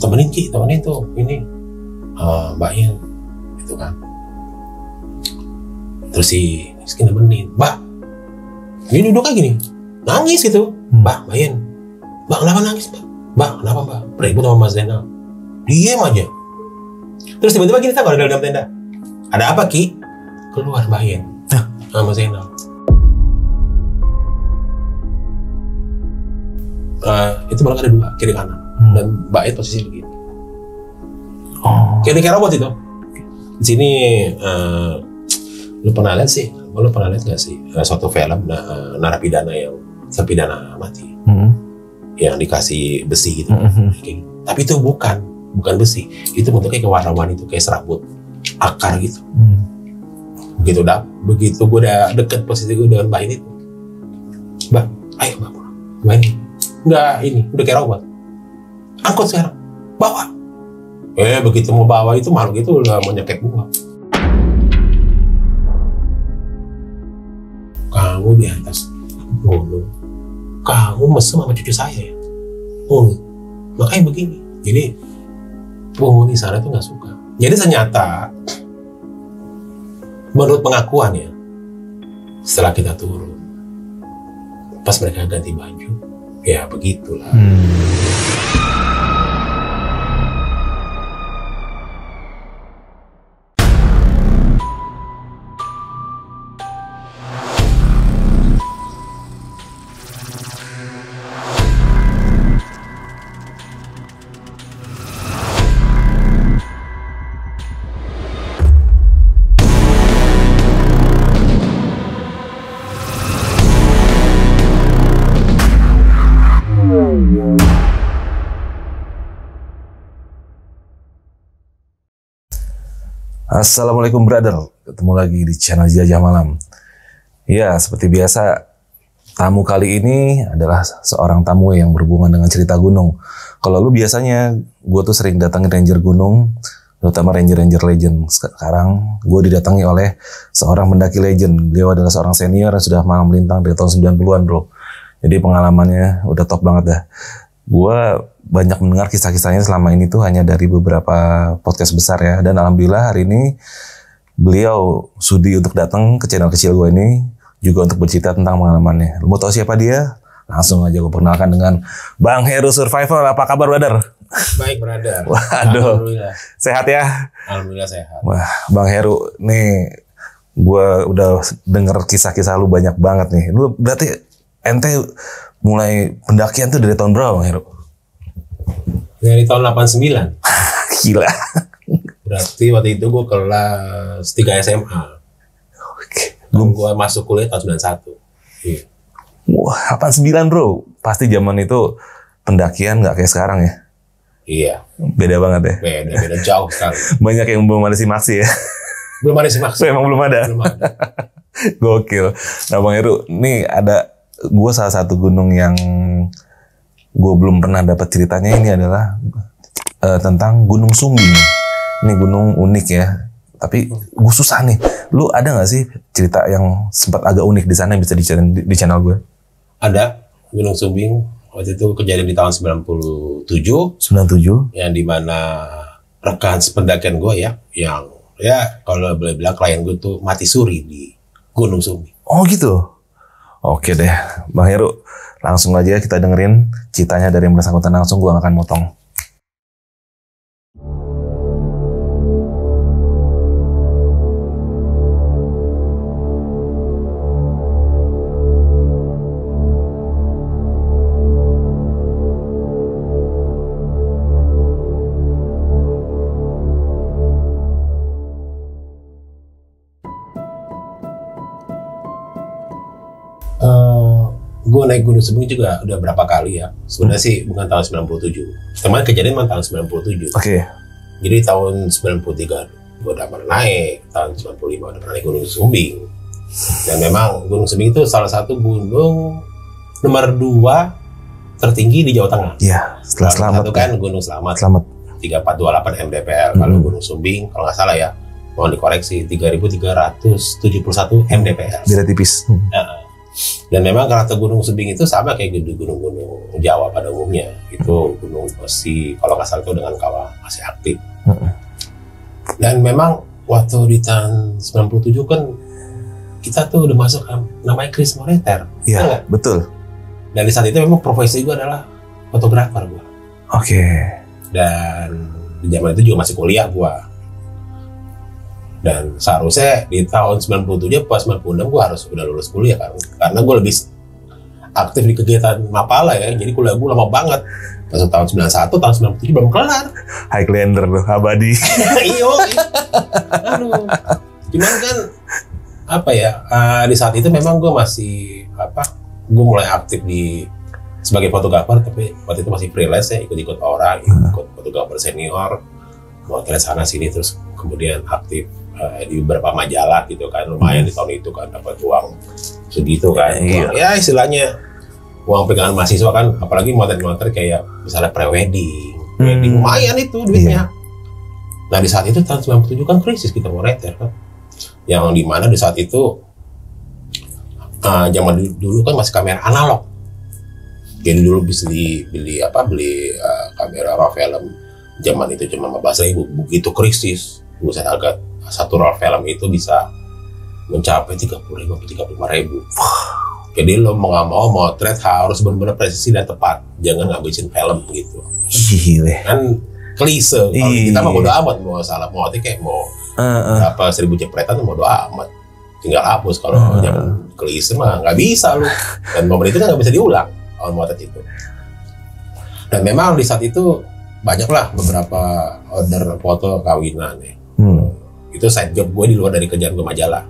temenin tuh ini Mbak Yin gitu kan. Terus si Rizky nemenin, Mbak ini duduk kayak gini nangis gitu. Mbak Yin, Mbak kenapa nangis Mbak kenapa Mbak ribut sama Mas Zainal, diem aja. Terus tiba-tiba gini tahu ada dalam tenda, ada apa Ki? Keluar Mbak Yin sama Mas Zainal. Itu malah ada dua, kiri kanan, dan Mbak Yin posisi begini. Kayak robot itu. Di sini lu pernah lihat nggak sih suatu film narapidana yang terpidana mati, yang dikasih besi gitu, kayak gitu. Tapi itu bukan besi, itu bentuknya kayak warna-warni itu kayak serabut akar gitu. Begitu gue udah deket posisi gue dengan Mbak ini, Mbak, ayo Mbak ini, nggak ini udah kayak robot, angkut sekarang, bawa. Begitu mau bawa itu makhluk itu udah mau nyekek gua. Kamu di atas gunung, kamu mesem sama cucu saya ya? Makanya begini. Jadi penghuni sana itu nggak suka. Jadi ternyata menurut pengakuan ya, setelah kita turun, pas mereka ganti baju, ya begitulah. Assalamualaikum brother, ketemu lagi di channel Jajah Malam. Ya, seperti biasa, tamu kali ini adalah seorang tamu yang berhubungan dengan cerita gunung. Kalau lu biasanya, gue tuh sering datangin ranger gunung, terutama ranger legend. Sekarang gue didatangi oleh seorang pendaki legend. Beliau adalah seorang senior yang sudah malam melintang dari tahun 90-an bro. Jadi pengalamannya udah top banget dah. Gue banyak mendengar kisah-kisahnya selama ini tuh hanya dari beberapa podcast besar ya. Dan alhamdulillah hari ini beliau sudi untuk datang ke channel kecil gue ini juga untuk bercerita tentang pengalamannya. Lu mau tahu siapa dia? Langsung aja gue perkenalkan dengan Bang Heru Survival. Apa kabar brother? Baik brother. Waduh, sehat ya? Alhamdulillah sehat. Wah, Bang Heru, nih gue udah denger kisah-kisah lu banyak banget nih. Lu berarti ente mulai pendakian tuh dari tahun berapa Bang Heru? Dari tahun 89. Gila. Berarti waktu itu gue kelas 3 SMA. Oke. Gue masuk kuliah tahun 91. Iya. Wah, 89 bro. Pasti zaman itu pendakian gak kayak sekarang ya? Iya. Beda banget ya? Beda jauh sekali. Banyak yang belum ada simaksi ya? Belum ada simaksi. Emang belum ada? Belum ada. Gokil. Nah Bang Heru, nih ada gue salah satu gunung yang gue belum pernah dapat ceritanya. Ini adalah tentang Gunung Sumbing. Ini gunung unik ya, tapi gue susah nih. Lu ada nggak sih cerita yang sempat agak unik di sana yang bisa di channel gue? Ada. Gunung Sumbing waktu itu kejadian di tahun 97. 97. Yang dimana rekan sependakian gue ya, yang ya kalau boleh bilang klien gue tuh mati suri di Gunung Sumbing. Oh gitu. Oke deh, Bang Heru, langsung aja kita dengerin ceritanya dari yang bersangkutan langsung. Gue gak akan motong. Gue naik Gunung Sumbing juga udah berapa kali ya. Sebenarnya sih bukan tahun 97. Teman kejadian memang tahun 97. Oke. Jadi tahun 93 gue udah pernah naik. Tahun 95 udah pernah naik Gunung Sumbing. Dan memang Gunung Sumbing itu salah satu gunung nomor 2 tertinggi di Jawa Tengah. Iya, setelah Selamat. Satu kan Gunung Selamat. 3428 mdpl. Kalau Gunung Sumbing, kalau nggak salah ya, mohon dikoreksi, 3371 mdpl. Beda tipis. Dan memang karakter Gunung Sumbing itu sama kayak gunung-gunung Jawa pada umumnya. Itu gunung masih, kalau nggak salah itu dengan kawah masih aktif. Dan memang waktu di tahun 97 kan kita tuh udah masuk namanya Kris Moneter. Iya, betul. Dan di saat itu memang profesi gue adalah fotografer gue. Oke. Dan di zaman itu juga masih kuliah gue. Dan seharusnya di tahun 97 pas 96 gue harus udah lulus kuliah kan. Karena gue lebih aktif di kegiatan Mapala ya. Jadi kuliah gue lama banget. Pas tahun 91, tahun 97 belum kelar. Highlander tuh, abadi. Iyo. Aduh. Cuman kan apa ya, di saat itu memang gue masih gue mulai aktif sebagai fotografer, tapi waktu itu masih freelance ya, ikut-ikut orang, ikut fotografer senior, motret sana sini, terus kemudian aktif di beberapa majalah gitu kan, lumayan di tahun itu kan dapat uang segitu kan. Ya istilahnya uang pegangan mahasiswa kan, apalagi motret-motret kayak misalnya pre-wedding, lumayan itu duitnya. Nah di saat itu tahun 97 kan krisis kita moneter kan, yang dimana di saat itu zaman dulu kan masih kamera analog. Jadi dulu bisa beli kamera raw film zaman itu cuma 15.000. Begitu krisis, buset agak satu raw film itu bisa mencapai 30.000 35.000. Jadi lo mau nggak mau motret harus benar-benar presisi dan tepat, jangan ngabisin film gitu. Gile. Kan klise. Kalau kita mah bodo amat, mau salah motif kayak mau berapa 1000 jepretan bodo amat, tinggal hapus. Kalau jangan klise mah nggak bisa lo. Dan momen itu kan nggak bisa diulang. Motret itu. Dan memang di saat itu banyaklah beberapa order foto kawinan ya. Itu side job gue di luar dari kerjaan gue majalah.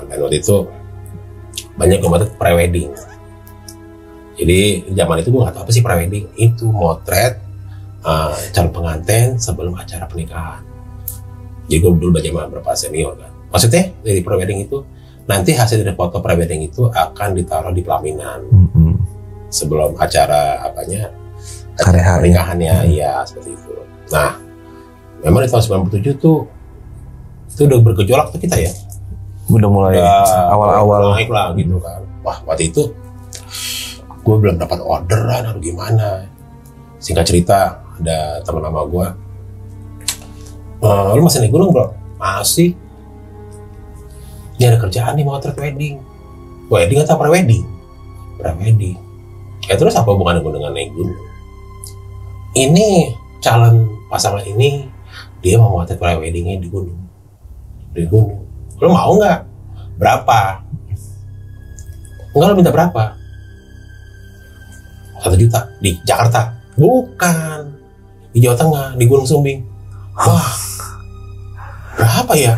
Dan waktu itu banyak gue motret pre-wedding. Jadi zaman itu gue nggak tahu apa sih pre-wedding. Itu motret calon pengantin sebelum acara pernikahan. Jadi gue dulu belajar sama beberapa senior kan. Maksudnya dari pre-wedding itu nanti hasil dari foto pre-wedding itu akan ditaruh di pelaminan sebelum acara pernikahannya, ya seperti itu. Nah, memang di tahun 97 tuh itu udah bergejolak tuh kita ya. Udah mulai awal-awal naik lah gitu kan. Wah, waktu itu gue belum dapat orderan atau gimana. Singkat cerita, ada teman lama gue, lu masih naik gunung bro? Masih. Dia ada kerjaan nih motret wedding atau pre-wedding? Pre-wedding. Ya terus apa hubungannya gue dengan naik gunung? Ini calon pasangan ini dia mau motret pre-weddingnya di gunung. Lo mau nggak? Berapa? Enggak, lo minta berapa? 1 juta di Jakarta? Bukan, di Jawa Tengah, di Gunung Sumbing. Wah, berapa ya?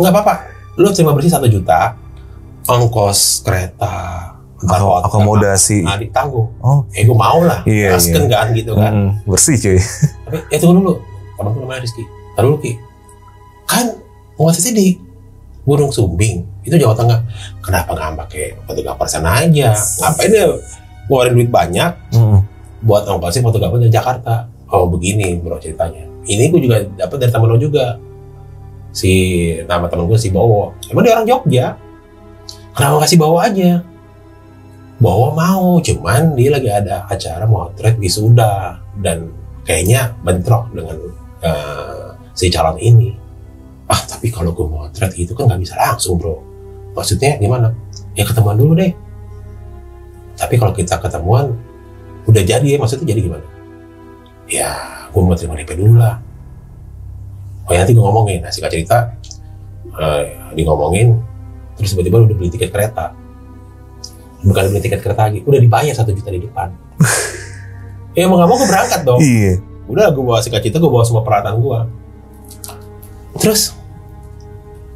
Nggak apa-apa. Lu terima bersih 1 juta, ongkos kereta, akomodasi, ditanggung. Gue mau lah, gasken kan gitu kan. Bersih cuy. Tapi tunggu dulu, temanku namanya Rizky. Taruh dulu Ki, kan ngosesnya di Gunung Sumbing, itu Jawa Tengah. Kenapa nggak pakai fotografer sana aja? Ngapain dia ngeluarin duit banyak buat ongkosnya fotografer dari Jakarta? Oh begini bro ceritanya. Ini gue juga dapat dari temen lo juga. Nama temen gue si Bowo, emang dia orang Jogja. Kenapa kasih Bowo aja? Bowo mau, cuman dia lagi ada acara motret wisuda dan kayaknya bentrok dengan si calon ini. Tapi kalau gue motret itu kan nggak bisa langsung bro. Maksudnya gimana? Ya ketemuan dulu deh. Tapi kalau kita ketemuan udah jadi ya, maksudnya jadi gimana? Ya gue mau terima DP dulu lah. Oh ya nanti gue ngomongin, singkat cerita di ngomongin, terus tiba-tiba udah beli tiket kereta. Bukan beli tiket kereta lagi, udah dibayar 1 juta di depan. Ya mau gak mau gue berangkat dong. Iya. Udah gue bawa singkat cerita, gue bawa semua peralatan gue. Terus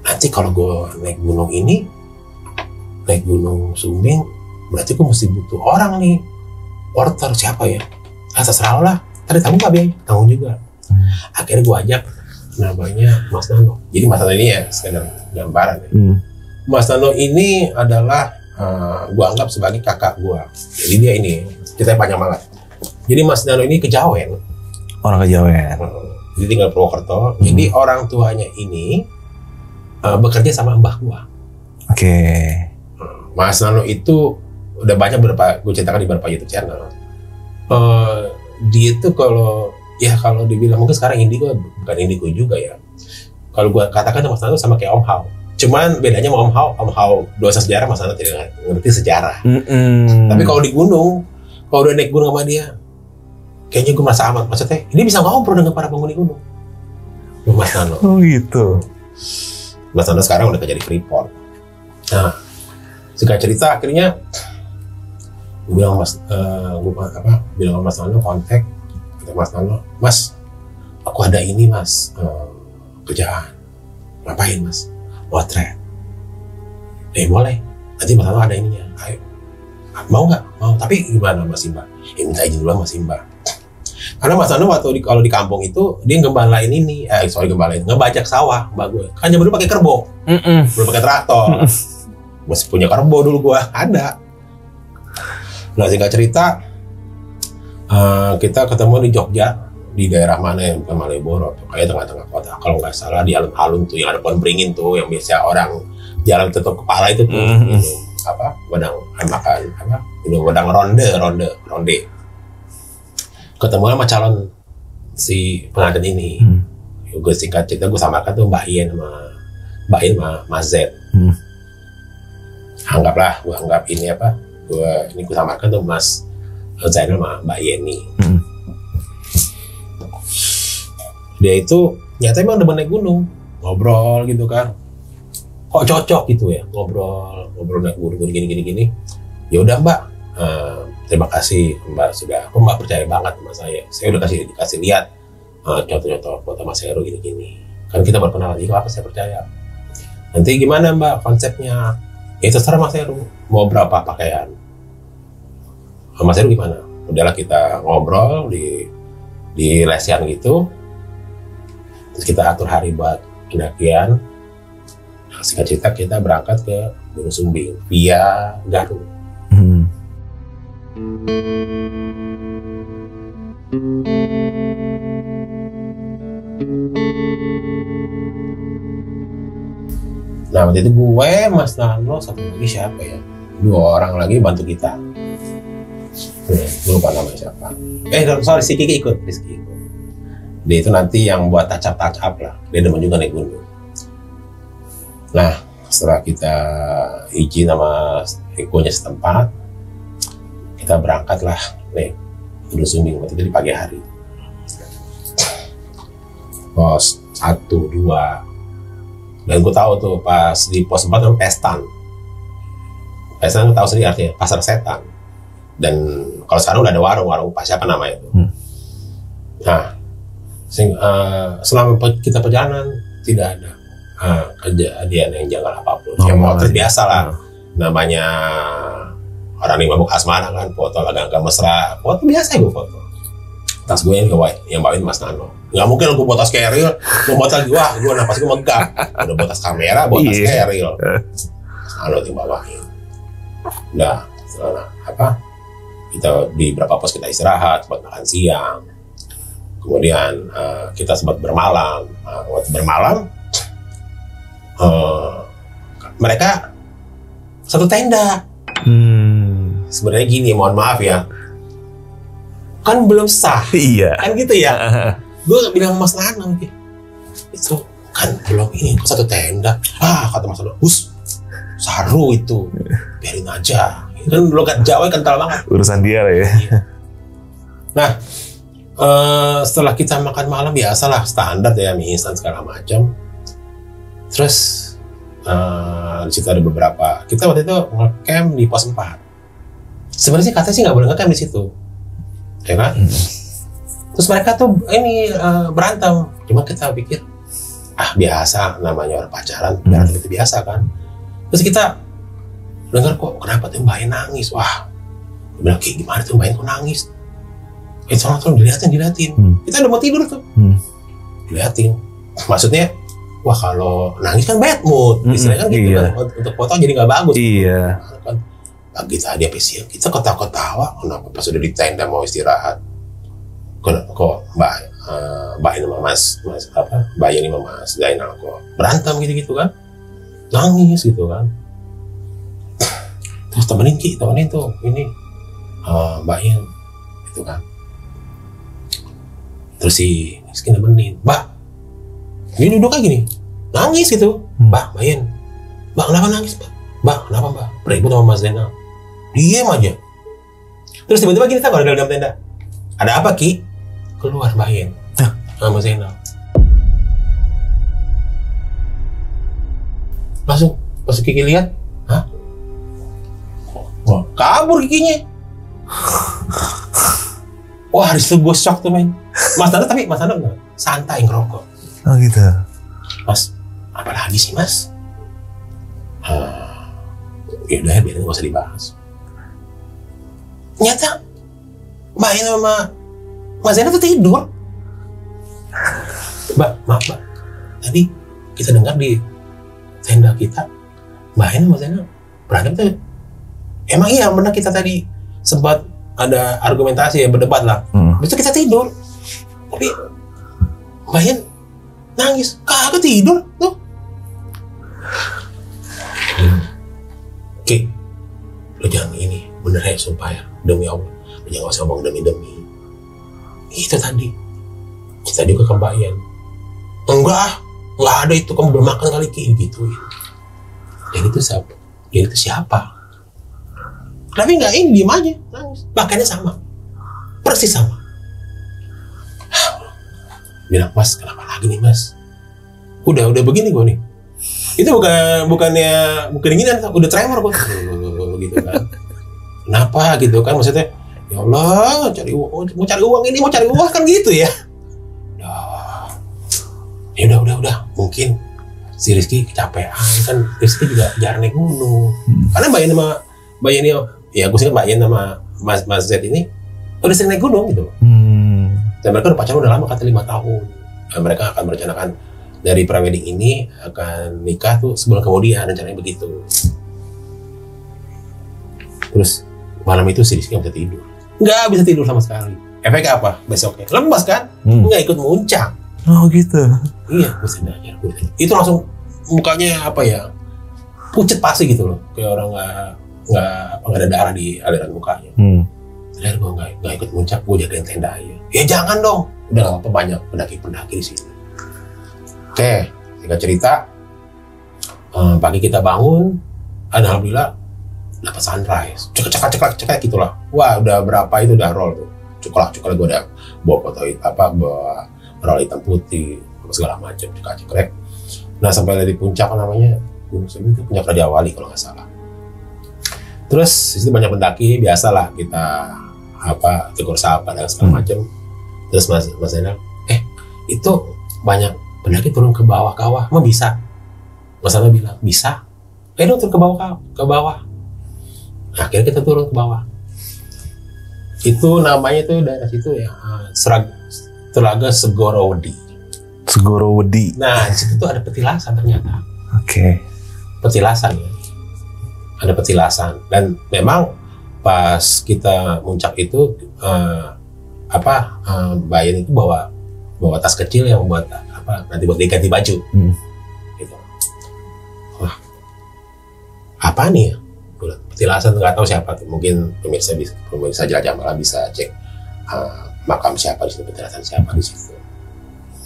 nanti kalau gue naik gunung Sumbing, berarti gue mesti butuh orang nih, porter siapa ya? Terserah lah, tadi tanggung gak biaya? Tanggung juga. Akhirnya gue ajak namanya Mas Nano. Jadi Mas Nano ini ya sekedar gambaran ya. Mas Nano ini adalah gue anggap sebagai kakak gue. Jadi dia ini ceritanya panjang banget. Jadi Mas Nano ini Kejawen. Orang Kejawen. Jadi tinggal Purwokerto. Jadi orang tuanya ini bekerja sama mbah gue. Oke. Mas Nano itu udah banyak gue ceritakan di beberapa YouTube channel. Dia itu kalau dibilang mungkin sekarang indigo, bukan indigo juga ya. Kalau gue katakan Mas Nano sama kayak Om Hao. Cuman bedanya sama Om Hao dosen sejarah, Mas Nano tidak ngerti sejarah. Tapi kalau di gunung, kalau udah naik gunung sama dia, kayaknya gue merasa aman. Maksudnya, ini bisa ngobrol dengan para penghuni gunung. Mas Nano. Oh gitu. Mas Nano sekarang udah kerja di Freeport. Nah, singkat cerita akhirnya gue bilang bilang Mas Nano kontak, kata Mas Nano, Mas, aku ada ini Mas, kerjaan. Ngapain Mas? Potret. Boleh. Nanti Mas Nano ada ininya. Ayo. Mau nggak? Mau. Tapi gimana Mas Simba? Minta izin dulu Mas Simba. Karena Mas Nano waktu kalau di kampung itu dia ngembalain ngebajak sawah mbak gue. Kan zaman dulu pakai kerbau, belum pakai traktor. Masih punya kerbau dulu gue ada. Nah singkat cerita, kita ketemu di Jogja, di daerah mana yang bukan Malioboro, kayak tengah-tengah kota. Kalau nggak salah di alun-alun tuh yang ada pohon beringin tuh, yang biasa orang jalan tutup kepala itu tuh, wedang ronde. Ketemu sama calon si pengantin ini. Gue singkat cerita gue samakan tuh Mbak Yen sama Mas Z. Gue anggap ini gue samakan tuh Mas Zainal sama Mbak Yeni. Dia itu nyata emang demen naik gunung, ngobrol gitu kan. Kok cocok gitu ya, ngobrol naik gunung gini. Ya udah Mbak, terima kasih Mbak Mbak percaya banget sama saya. Saya udah dikasih lihat contoh-contoh foto Mas Heru gini. Kan kita berkenalan, apa saya percaya. Nanti gimana Mbak konsepnya? Ya terserah Mas Heru, mau berapa pakaian? Mas Heru gimana? Udahlah kita ngobrol di lesian gitu. Terus kita atur hari buat pendakian. Nah, singkat cerita kita berangkat ke Gunung Sumbing via Garut. Nah waktu itu gue, Mas Nano, satu lagi siapa ya? 2 orang lagi bantu kita. Gue lupa namanya siapa. Si Kiki ikut. Dia itu nanti yang buat touch up lah. Dia demen juga naik gunung. Nah setelah kita izin sama ekonya setempat, kita berangkat lah naik Gunung Sumbing waktu itu di pagi hari. Pos 1, 2. Dan gue tahu tuh pas di pos 4 itu Pestan. Pestan gue tahu sendiri artinya pasar setan. Dan kalau sekarang udah ada warung pas siapa namanya itu. Nah, selama kita perjalanan tidak ada kejadian yang janggal apapun. Ya motret biasa lah. Namanya orang yang mabuk asmara kan, foto agak mesra, foto biasa gue foto. Tas gue yang bawain Mas Nano. Nggak mungkin gue bawa tas keril, gue bawa tas gue napas gue megah. Udah bawa tas kamera, bawa tas keril. Mas Nano yang bawain. Nah, kita di beberapa pos kita istirahat, sempat makan siang. Kemudian kita sempat bermalam. Waktu bermalam, mereka satu tenda. Sebenarnya gini, mohon maaf ya, kan belum sah. Iya. Kan gitu ya. Gue bilang Mas Nano, itu kan belum ini, kok satu tenda. Kata Mas Nano, saru itu, biarin aja. Kan logat Jawa kental banget. Urusan dia lah ya. Nah, setelah kita makan malam biasalah standar ya, mie instan segala macam. Terus di situ ada beberapa. Kita waktu itu ngecamp di pos 4. Sebenarnya sih katanya sih nggak boleh ngecamp di situ, ya kan? Terus mereka tuh ini berantem. Cuma kita pikir biasa, namanya orang pacaran, berantem itu biasa kan. Terus kita dengar kok kenapa tuh Mbak Yen nangis. Wah, bilang kayak gimana tuh Mbak Yen kok nangis? Tolong dilihatin. Kita udah mau tidur tuh. Dilihatin. Maksudnya, wah kalau nangis kan bad mood. Istilahnya kan gitu kan. Untuk foto jadi nggak bagus. Iya. Kan pagi tadi apa siang kita ketawa-ketawa. Kenapa pas udah di tenda mau istirahat? Kok Mbak Yen sama Mbak Yen sama Mas Zainal kok berantem gitu-gitu kan? Nangis gitu kan? Terus temenin tuh ini Mbak Yen gitu kan. Terus si Rizky nemenin, Mbak ini duduk kayak gini nangis gitu. Mbak Yen, Mbak kenapa nangis Mbak kenapa Mbak? Ribut sama Mas Zainal, diem aja. Terus tiba-tiba gini, tahu dalam tenda ada apa Ki? Keluar Mbak Yen sama Zainal. Langsung pas Kiki lihat, hah? Wah, kabur Kikinya. Wah, disitu gue shock tuh men. Mas Nanda santai ngerokok. Oh gitu. Mas, apa lagi sih Mas? Ya udah, biarin, gak usah dibahas. Nyata Mbak Yen sama Mas Zainal tuh tidur. Mbak, maaf Mbak, tadi kita dengar di tenda kita Mbak Yen sama Mas Zainal berantem tuh. Emang iya benar kita tadi sempat ada argumentasi ya, berdebat lah. Besok kita tidur, tapi Mbak Yen nangis, kagak tidur tuh. Oke, lo jangan ini, bener ya, sumpah ya, demi Allah, lo jangan usah ngomong demi-demi. Itu tadi, kita juga ke Mbak Yen. Enggak ada itu, kamu belum makan kali Ki, gituin. Yang itu siapa? Yang itu siapa? Tapi enggak, ini diem aja, nangis. Makanya sama, persis sama. Bilang, Mas, kenapa lagi nih Mas? Udah begini gue nih. Itu bukan ini, udah tremor gue. Gitu kan. Kenapa gitu kan, maksudnya, ya Allah, mau cari uang kan gitu ya. Udah. Mungkin si Rizky kecapean kan. Rizky juga jarang naik gunung. Karena Mbak Yen ya gue sih kan Mbak Yen sama Mas Z ini udah sering naik gunung gitu. Dan mereka udah pacaran udah lama, kata 5 tahun. Dan mereka akan merencanakan dari prewedding ini akan nikah tuh sebulan kemudian, rencananya begitu. Terus malam itu si Rizky nggak bisa tidur. Nggak bisa tidur sama sekali. Efeknya apa? Besoknya lemas kan? Nggak ikut muncak. Oh gitu. Iya, gue sadar. Itu langsung mukanya apa ya? Pucet pasti gitu loh. Kayak orang nggak ada darah di aliran mukanya. Sadar gue nggak ikut muncak, gue jagain tenda aja. Ya jangan dong. Udah nggak apa-apa, banyak pendaki di sini. Oke, singkat cerita, pagi kita bangun, alhamdulillah dapat sunrise. Cekak gitulah. Wah, udah berapa itu udah roll tuh. Cukulah gue udah bawa foto bawa roll hitam putih, segala macam, cekrek. Nah, sampai di puncak namanya Gunung Semeru itu, puncak Raja Wali kalau nggak salah. Terus di situ banyak pendaki, biasalah kita tegur sapa dan segala macam. Terus Mas Zainal, itu banyak pendaki turun ke bawah kawah, mau bisa? Mas Zainal bilang, bisa. Dong turun ke bawah. Akhirnya kita turun ke bawah. Itu namanya tuh daerah situ ya, Telaga Segorowedi. Nah, di situ tuh ada petilasan ternyata. Oke. Petilasan ya. Ada petilasan, dan memang pas kita muncak itu Mbak Yen itu bawa tas kecil yang buat nanti buat diganti baju. Gitu. Wah, apa nih ya? Petilasan, nggak tahu siapa tuh. Mungkin pemirsa Jelajah Malam bisa cek makam siapa di situ, petilasan siapa di situ.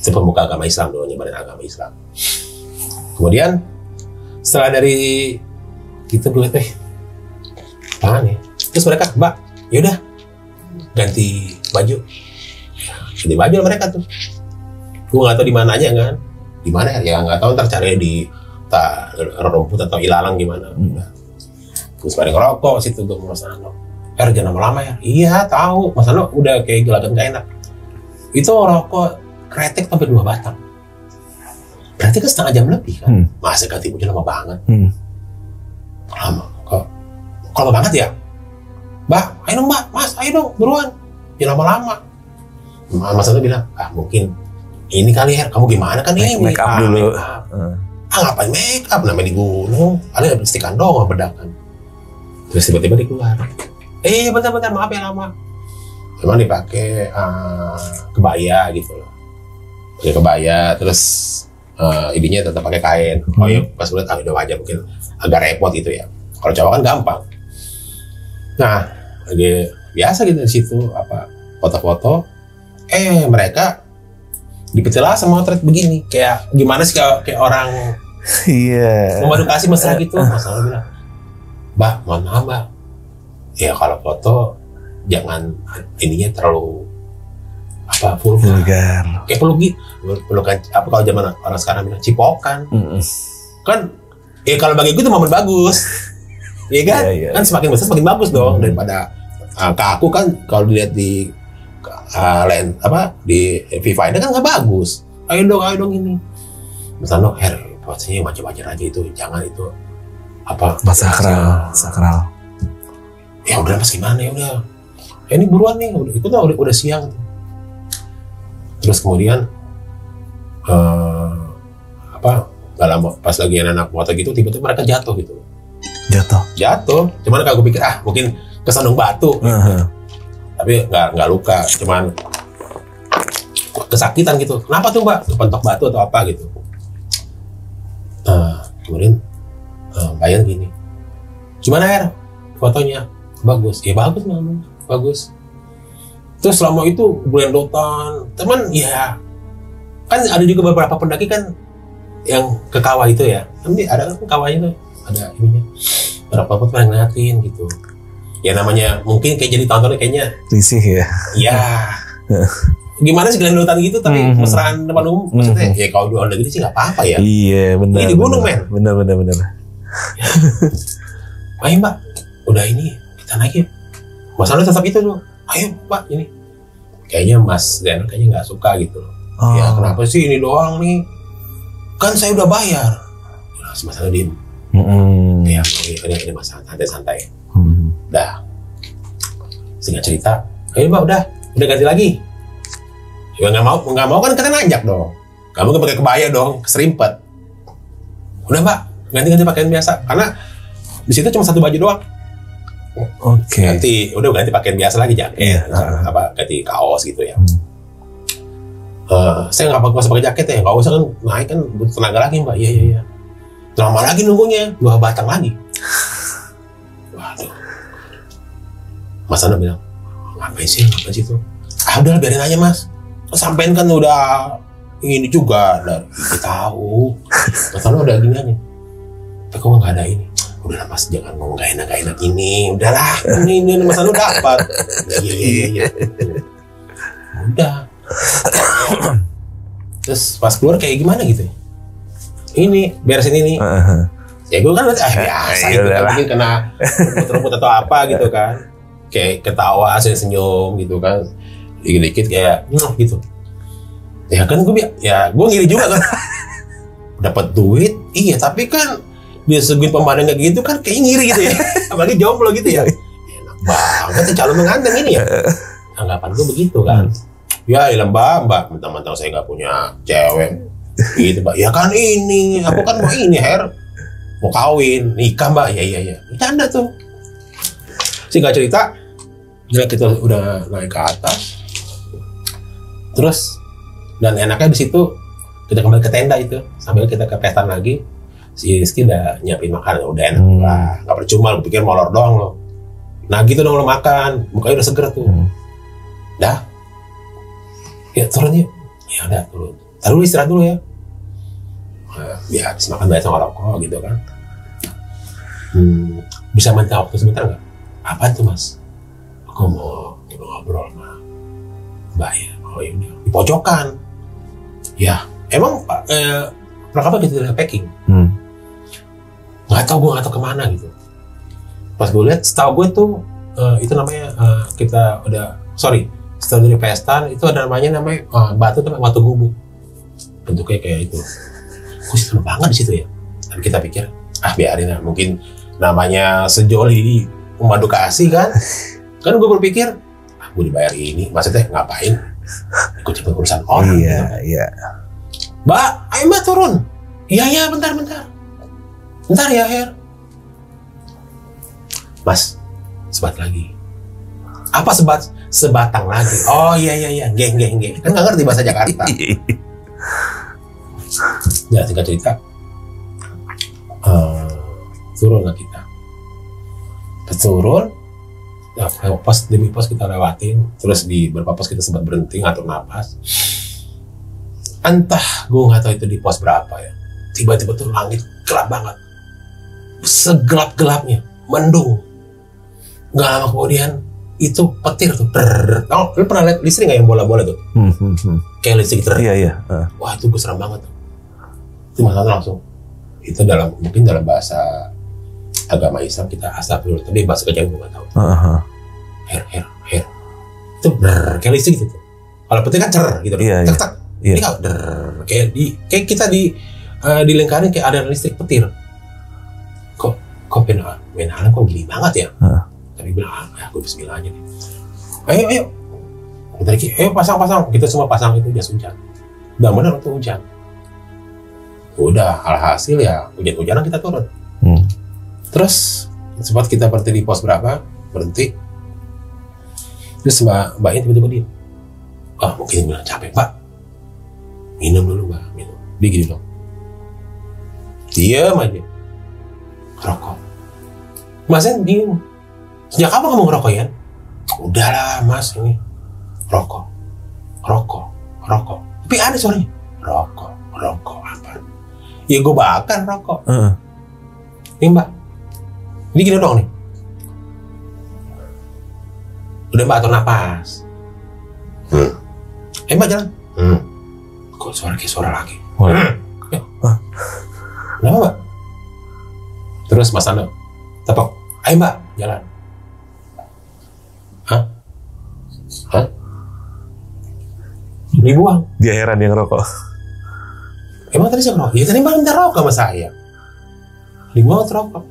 Itu pemuka agama Islam dulu, nyebarin agama Islam. Kemudian setelah dari kita gue lihat, apaan ya? Terus mereka, Mbak, yaudah ganti baju. Ganti baju mereka tuh. Gue nggak tahu di mananya kan. Di mana ya? Nggak tahu, ntar cari di rumput atau ilalang gimana. Terus pada ngerokok situ, gue Mas Ano. Jangan lama-lama ya. Iya tahu. Mas Ano udah kayak gelagat gak enak. Itu rokok kretek sampai 2 batang. Berarti kan setengah jam lebih kan. Masa ganti baju lama banget. Lama. Kok lama banget ya? Mbak, ayo dong Mbak, Mas, ayo dong, buruan. Jangan lama-lama. Mas Ano bilang, mungkin ini kali ya, kamu gimana kan ini? Make up dulu. Ngapain make up? Namanya di gunung. Kalian ada stikan doang, bedakan. Terus tiba-tiba dia keluar. Bentar, maaf ya lama. Memang dipakai kebaya gitu loh. Pakai kebaya, terus ininya tetap pakai kain. Oh iya, pas lihat udah wajar, mungkin agak repot gitu ya. Kalau cowok kan gampang. Nah, lagi biasa gitu di situ apa foto-foto. Mereka dipercelah sama motret begini. Kayak gimana sih kayak orang memedukasi mesra gitu. Masalah bilang, Mbak, mohon maaf Mbak. Ya kalau foto jangan ininya terlalu apa vulgar. Kayak pelukan apa kalau zaman orang sekarang bilang cipokan. Kan kalau bagi gue itu momen bagus. Iya kan? Kan semakin besar semakin bagus dong daripada ke aku kan kalau dilihat di lain apa di Viva ini kan nggak bagus. Ayo dong ini. Misalnya posisinya wajar aja itu, jangan itu apa sakral. Ya udah mas gimana ya udah. Ini buruan nih, udah siang. Terus kemudian pas lagi anak motor gitu tiba-tiba mereka jatuh gitu. Jatuh. Cuman kalau gue pikir mungkin kesandung batu. Tapi nggak luka, cuman kesakitan gitu. Kenapa tuh Mbak? Kepentok batu atau apa gitu. Kemudian bayang gini. Gimana Her? Fotonya bagus. Ya bagus memang, bagus. Terus selama itu berendotan, teman ya kan ada juga beberapa pendaki kan yang ke kawah itu ya. Nanti ada kan kawahnya tuh, ada ininya. Beberapa pernah ngeliatin gitu. Ya namanya mungkin kayak jadi tontonnya kayaknya risih ya. Iya. Gimana sih gelendotan gitu tapi mesraan depan umum maksudnya ya kalau di luar negeri sih nggak apa-apa ya. Iya benar. Ini di gunung men. Benar. Ayo Mbak, udah ini kita naik yuk. Masalahnya tetap itu tuh. Ayo Mbak ini. Kayaknya Mas Zainal kayaknya nggak suka gitu loh. Ya kenapa sih ini doang nih? Kan saya udah bayar. Nah, masalah diem. Ya ini masalah santai-santai. Dah. Singkat cerita, ayo Mbak udah ganti lagi. Ya nggak mau kan kita nanjak dong. Kamu kan pakai kebaya dong, keserimpet. Udah Mbak, ganti pakaian biasa. Karena di situ cuma satu baju doang. Ganti pakaian biasa lagi jaket, ganti kaos gitu ya. Saya nggak usah pakai jaket ya, nggak usah kan naik kan butuh tenaga lagi Mbak. Iya. Lama lagi nunggunya, 2 batang lagi. Waduh. Mas Ana bilang, ngapain sih itu? Udah biarin aja Mas. Sampein kan udah ini juga, dari tahu. Mas Ana udah gini aja. Tapi kok nggak ada ini? Udahlah Mas, jangan ngomong gak enak ini. Udahlah, ini Mas Ana dapat. Iya. Udah. Terus pas keluar kayak gimana gitu? Ini beresin ini. Ya gue kan biasa gitu kan, mungkin kena rumput atau apa gitu kan. Kayak ketawa, senyum gitu kan. Dikit-dikit kayak gitu. Ya kan gue ngiri juga kan. Dapat duit, iya tapi kan dia seguin pemandangan kayak gitu kan kayak ngiri gitu ya. Apalagi jomblo gitu ya. Enak banget ya calon mengantin ini ya. Anggapan gue begitu kan. Ya ilah mbak, mentang-mentang saya nggak punya cewek. Gitu Mbak, ya kan ini, aku kan mau ini Her, mau kawin, nikah Mbak, iya, bercanda tuh. Singkat cerita, kita udah naik ke atas, terus dan enaknya di situ kita kembali ke tenda itu, sambil kita ke pesta lagi, si Rizky udah nyiapin makanan, udah enak lah, nggak percuma, lu pikir molor doang lo. Nah gitu dong lo makan, mukanya udah seger tuh, dah, ya turun yuk, ya udah turun. Lalu istirahat dulu ya. Ya habis makan banyak sama rokok gitu kan. Bisa minta waktu sebentar nggak? Apaan tuh Mas? Aku mau ngobrol sama Mbak ya. Oh iya di pojokan. Ya emang perangkapnya gitu dari packing. Nggak tahu, gue nggak tahu kemana gitu. Pas gue lihat, setahu gue tuh itu namanya setelah dari pesta itu ada namanya batu gubuk. Bentuknya kayak itu. Kok serem banget di situ ya. Tapi kita pikir, biarin lah. Mungkin namanya sejoli memadukasi kan. Kan gue berpikir, gue dibayar ini. Maksudnya ngapain? Ikut cepet urusan orang. Iya. Mbak, ayo Mbak turun. Iya, bentar. Bentar ya Her. Mas, sebat lagi. Apa sebatang lagi? Oh iya, geng. Kan nggak ngerti bahasa Jakarta. Ya singkat cerita, turunlah kita. Turun, Nah, pos demi pos kita lewatin, terus di beberapa pos kita sempat berhenti ngatur napas. Entah, gue nggak tahu itu di pos berapa ya. Tiba-tiba tuh langit gelap banget, segelap-gelapnya, mendung. Nggak lama kemudian itu petir tuh. Oh, lu pernah lihat listrik nggak yang bola-bola tuh? Kayak listrik ter. Iya. Wah itu gue seram banget tuh. Itu masalah langsung. Itu mungkin dalam bahasa agama Islam kita astagfirullah, tapi bahasa kejawen gue nggak tahu. Her. Itu kayak listrik gitu. Kalau petir kan cer gitu. Iya. Ini kalau kayak kita dilingkarin kayak ada listrik petir. Kok main alam kok gini banget ya? Tapi bilang, gue bismillah aja nih. Ayo. Ayo pasang. Kita semua pasang itu jas hujan. Udah benar itu hujan. Udah alhasil ya hujan-hujanan kita turun. Terus sempat kita berhenti di pos berapa, berhenti. Terus mbaknya tiba-tiba diem. Mungkin bilang capek mbak. Minum dulu mbak, minum. Dia gini dong. Diam aja. Rokok. Masnya bingung. Sejak kapan kamu ngerokok ya? Udahlah mas, ini rokok. Tapi ada suaranya. Rokok apa? Ya gue bakar rokok. Nih mbak. Ini gini dong nih. Udah mbak atur napas. Mbak jalan. Kok suara kayak suara lagi. Kenapa mbak? Terus Mas Ando tepok. Ayo mbak jalan. Hah? Dibuang. Dia heran dia ngerokok. Emang tadi saya ngerokok? Ya tadi mbak minta rokok sama saya. Dibuang atau rokok?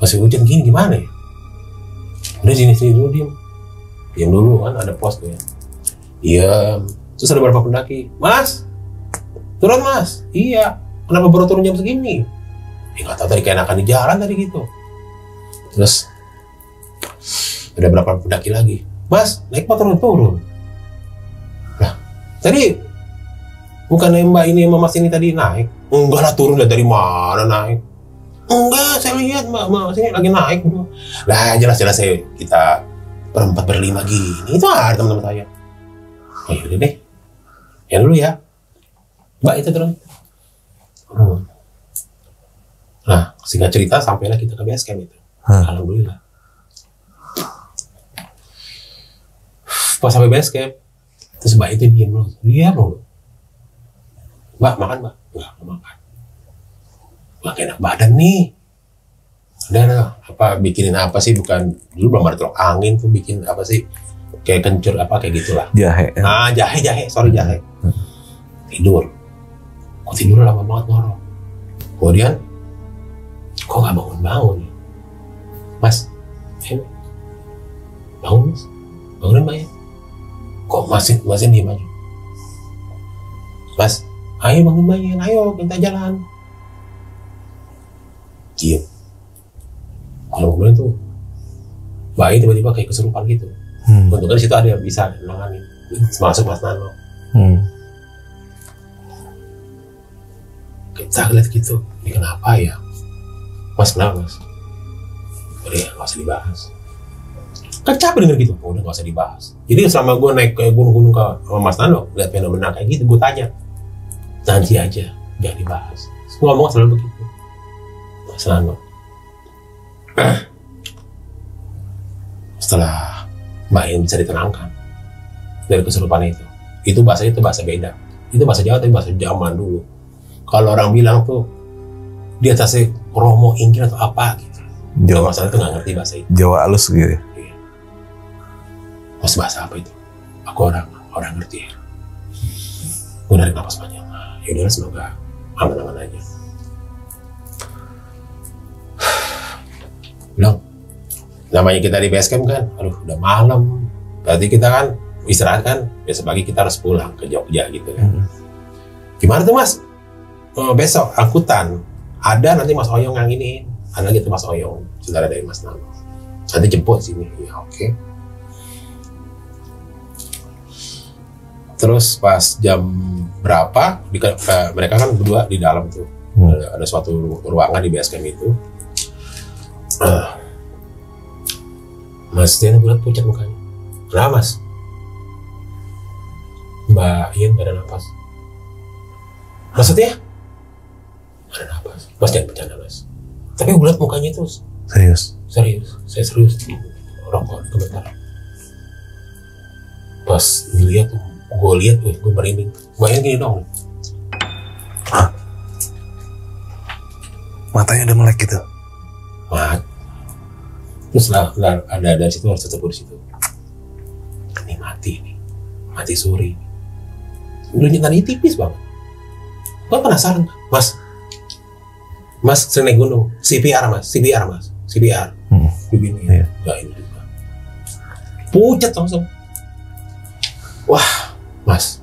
Masih hujan gini gimana ya? Udah sini dulu diam dulu kan ada pos tuh ya. Iya. Terus ada beberapa pendaki. Mas, turun mas. Iya. Kenapa baru turun jam segini? Ya nggak tahu tadi keenakan di jalan tadi gitu. Terus ada beberapa pendaki lagi. Mas, naik motor turun. Nah, tadi bukan mbak ini sama mas ini tadi naik? Enggak lah turun dari mana naik? Enggak, saya lihat mbak sini lagi naik. Lah jelas-jelas kita berempat berlima gini. Itu ada teman-teman saya. Oh yaudah deh. Ya dulu ya. Mbak itu turun. Nah, singkat cerita sampailah kita ke base camp itu. Alhamdulillah. Pas sampai base camp, terus mbak itu diam loh. Mbak makan mbak? Enggak mau makan. Mbak enak badan nih. Udah bikinin apa sih, bukan dulu belum ada telur angin tuh, bikin apa sih kayak kencur kayak gitulah. Jahe. Jahe. Tidur. Kok tidur lama banget ngorok. Kemudian kok nggak bangun mas? Bangun mas, bangunin mbak ya. Kok masih diem aja? Mas, ayo bangun mbak ya, ayo kita jalan. Diem. Kalau kemudian tuh bayi tiba-tiba kayak kesurupan gitu. Untungnya di situ ada yang bisa nanganin. Masuk Mas Nano. Kita lihat gitu, ini kenapa ya? Mas kenapa mas? Udah ya, nggak usah dibahas. Kan capek denger gitu. Udah nggak usah dibahas. Jadi selama gue naik ke gunung-gunung ke Mas Nano, lihat fenomena kayak gitu, gue tanya. Nanti aja, jangan dibahas. Ngomong selalu begitu. Mas Nano. Setelah Mbak yang bisa ditenangkan dari kesurupan itu bahasanya itu bahasa beda. Itu bahasa Jawa tapi bahasa zaman dulu. Kalau orang bilang tuh di atasnya Romo Inggil atau apa gitu. Jawa masalah itu nggak ngerti bahasa itu. Jawa halus gitu ya. Iya. Mas bahasa apa itu? Aku orang ngerti ya. Gue narik napas panjang. Ya udah semoga aman-aman aja. Bilang, namanya kita di base camp kan, udah malam. Berarti kita kan istirahat kan, besok pagi kita harus pulang ke Jogja gitu kan. Gimana tuh mas? Besok angkutan ada nanti Mas Oyong yang ini, ada gitu Mas Oyong, saudara dari Mas Nano. Nanti jemput sini, ya oke. Terus pas jam berapa, mereka kan berdua di dalam tuh, ada suatu ruangan di base camp itu. Mas dia bilang pucat mukanya. Kenapa mas? Mbak Ian gak ada napas. Maksudnya? Gak ada napas. Mas jangan bercanda mas. Tapi gue liat mukanya itu Serius? Serius, saya serius. Rokok gemetar. Pas dilihat, gue lihat, gue merinding. Bayangin gini dong. Hah? Matanya udah melek gitu? Terus lah ada dari situ harus tetap di situ. Ini mati suri. Udah tadi tipis banget. Gue penasaran, mas sering naik gunung, CPR. Begini, iya. Enggak ini juga. Pucat langsung. Wah, mas.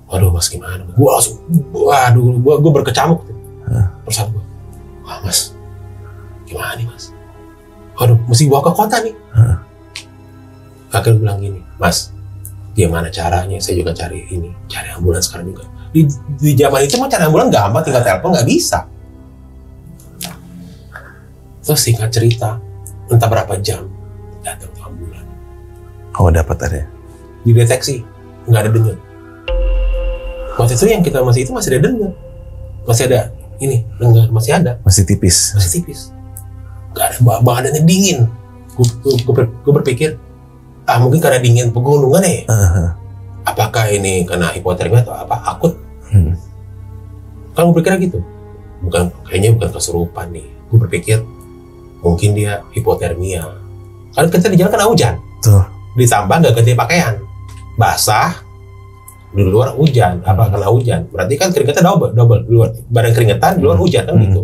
Waduh, mas gimana? Gue langsung, gue berkecamuk. Persatu gue. Wah, mas. Gimana nih, mas? Waduh, mesti bawa ke kota nih. Akhirnya bilang gini, mas, gimana caranya? Saya juga cari ambulans sekarang juga. Di zaman itu mau cari ambulans gampang, tinggal telepon, nggak bisa. Terus singkat cerita, entah berapa jam datang ke ambulans. Oh, dapat ada. Dideteksi, nggak ada denyut. Waktu itu yang kita masih ada denyut, masih ada ini, dengar masih ada. Masih tipis. Gak ada, badannya dingin. Gue berpikir, mungkin karena dingin pegunungan ya. Apakah ini karena hipotermia atau apa akut? Kalau gue pikirnya gitu, kayaknya bukan kesurupan nih. Gue berpikir mungkin dia hipotermia. Karena kita di jalan kena hujan. Tuh. Ditambah gak ganti pakaian, basah. Di luar hujan, kena hujan. Berarti kan keringetnya double di luar. Badan keringetan, di luar hujan kan gitu.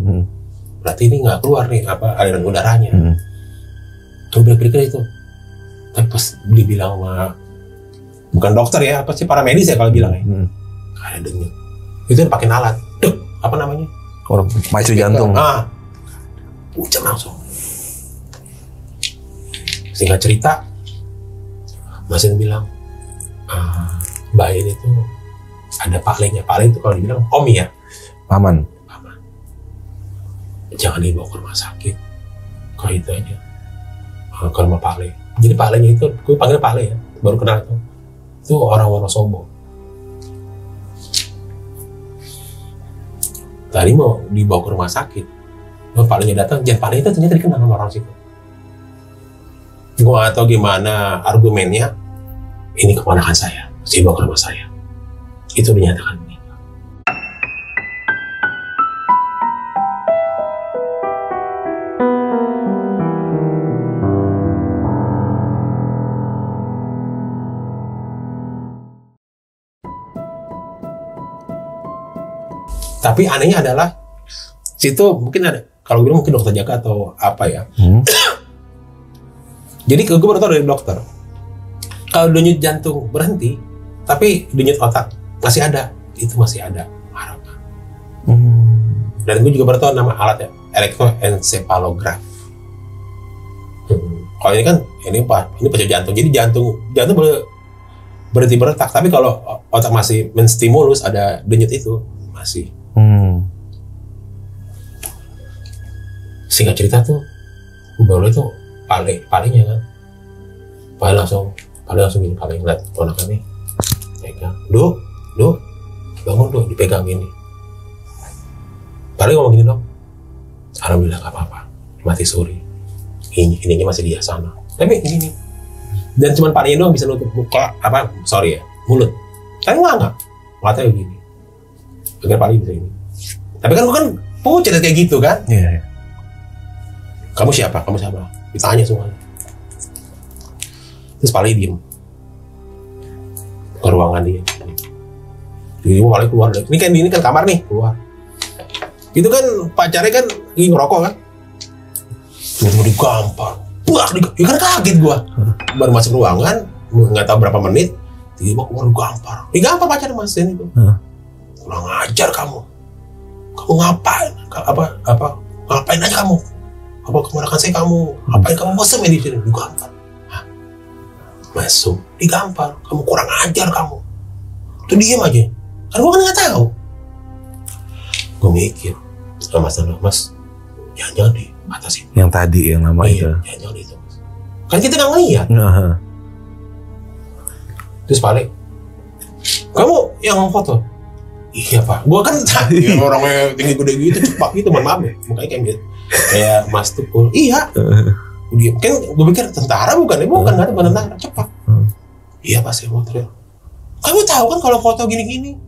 Berarti ini nggak keluar nih aliran udaranya. Gue berpikir itu. Tapi pas dibilang sama bukan dokter ya, apa sih paramedis ya kalau bilangnya. Gak ada denyut. Itu pakai alat. Apa namanya? Orang macu jantung. Pucat langsung. Singkat cerita, Masin bilang, Mbak ini tuh ada palingnya. Paling itu kalau dibilang Omi ya. Paman. Jangan dibawa ke rumah sakit. Kalau itu aja. Ke rumah Pale. Jadi Palenya itu, gue panggil Pale ya. Baru kenal itu. Itu orang Wonosobo. Tadi mau dibawa ke rumah sakit. Palenya datang, jangan Pale itu ternyata dikenal sama orang situ. Gue gak tau gimana argumennya. Ini keponakan saya. Saya bawa ke rumah saya. Itu dinyatakan meninggal. Tapi anehnya adalah situ mungkin ada, kalau bilang mungkin dokter jaga atau apa ya. Jadi gue baru tahu dari dokter, kalau denyut jantung berhenti, tapi denyut otak masih ada, itu masih ada harapan. Dan gue juga baru tahu nama alat ya, elektroencephalograph. Kalau ini kan ini pecah jantung, jadi jantung boleh berhenti berdetak, tapi kalau otak masih menstimulus ada denyut itu masih. Singkat cerita tuh, gue baru itu palingnya kan, paling langsung gini, paling ngeliat ponakannya, pegang, Duk, bangun Duk, dipegang gini. Paling ngomong gini dong, alhamdulillah gak apa-apa, mati suri, ininya masih di sana, tapi gini, dan cuman palingnya doang bisa nutup muka, mulut, tapi nggak begini, agar paling bisa ini. Tapi kan gue kan pucat kayak gitu kan. Iya. Kamu siapa? Ditanya semuanya. Terus paling diem ke ruangan dia. Jadi paling keluar. Ini kan kamar nih, keluar. Itu kan pacarnya kan lagi ngerokok kan. Tiba-tiba digampar. Ya kan kaget gua. Baru masuk ruangan, nggak tahu berapa menit, tiba-tiba keluar digampar. Digampar pacarnya Mas Den itu. Kurang ajar kamu. Kamu ngapain? Ngapain aja kamu? Apa keponakan saya kamu? Ngapain kamu mesem di sini? Digampar. Mesum, digampar. Kamu kurang ajar kamu. Itu diem aja. Karena gue kan nggak tahu. Gue mikir, Mas, jangan di atas itu. Yang tadi yang lama itu. Jangan itu, Mas. Kan kita nggak ngeliat. Terus balik, kamu yang foto? Iya Pak, gua kan ya, orangnya tinggi gede gitu, cepak gitu, mohon maaf ya, mukanya kayak Mas Tukul. Iya, dia kan gue pikir tentara bukan ada tentara, cepak. Iya Pak, saya foto ya. Kamu tahu kan kalau foto gini-gini,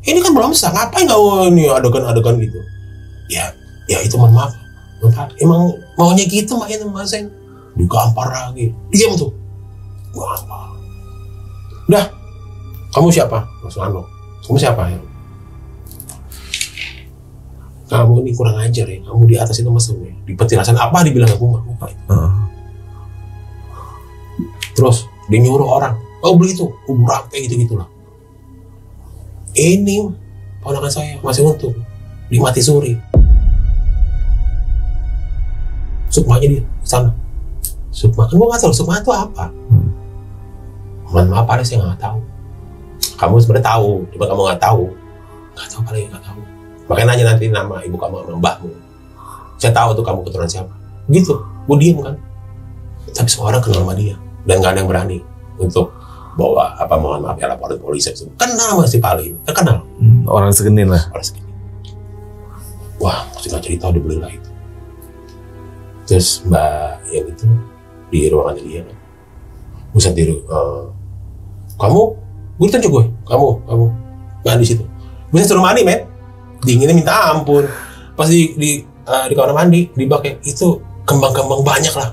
ini kan belum sah, ngapain nggak ini adegan gitu? Ya itu mohon maaf, emang maunya gitu main Mas Zeng, digampar lagi, diam tuh, gua apa? Udah, kamu siapa? Mas Mano, kamu siapa ya? Kamu ini kurang ajar ya, kamu di atas itu mesum ya, di petilasan apa dibilang aku nggak lupa itu. Terus dia nyuruh orang, oh beli itu, kubur kayak gitu-gitulah. Ini ponakan saya masih untung di Mati Suri. Sukmanya di sana. Sukma, kan gue nggak tahu Sukma itu apa. Mohon maaf Pak, saya nggak tahu. Kamu sebenarnya tahu, cuma kamu nggak tahu paling nggak tahu. Makanya nanya nanti nama ibu kamu sama mbahmu. Saya tahu tuh kamu keturunan siapa. Gitu, gue diem kan. Tapi semua orang kenal sama dia dan nggak ada yang berani untuk bawa mohon maaf ya laporan polisi. Kenal masih paling, kenal. Orang segenin lah. Orang segenin. Wah, nggak cerita udah beli lah itu. Terus mbak yang itu di ruangan dia kan. Buset diri, kamu, gue tunjuk gue, kamu mandi situ. Buset suruh mandi men, dinginnya minta ampun. Pas di kamar mandi, di bak itu kembang-kembang banyak lah.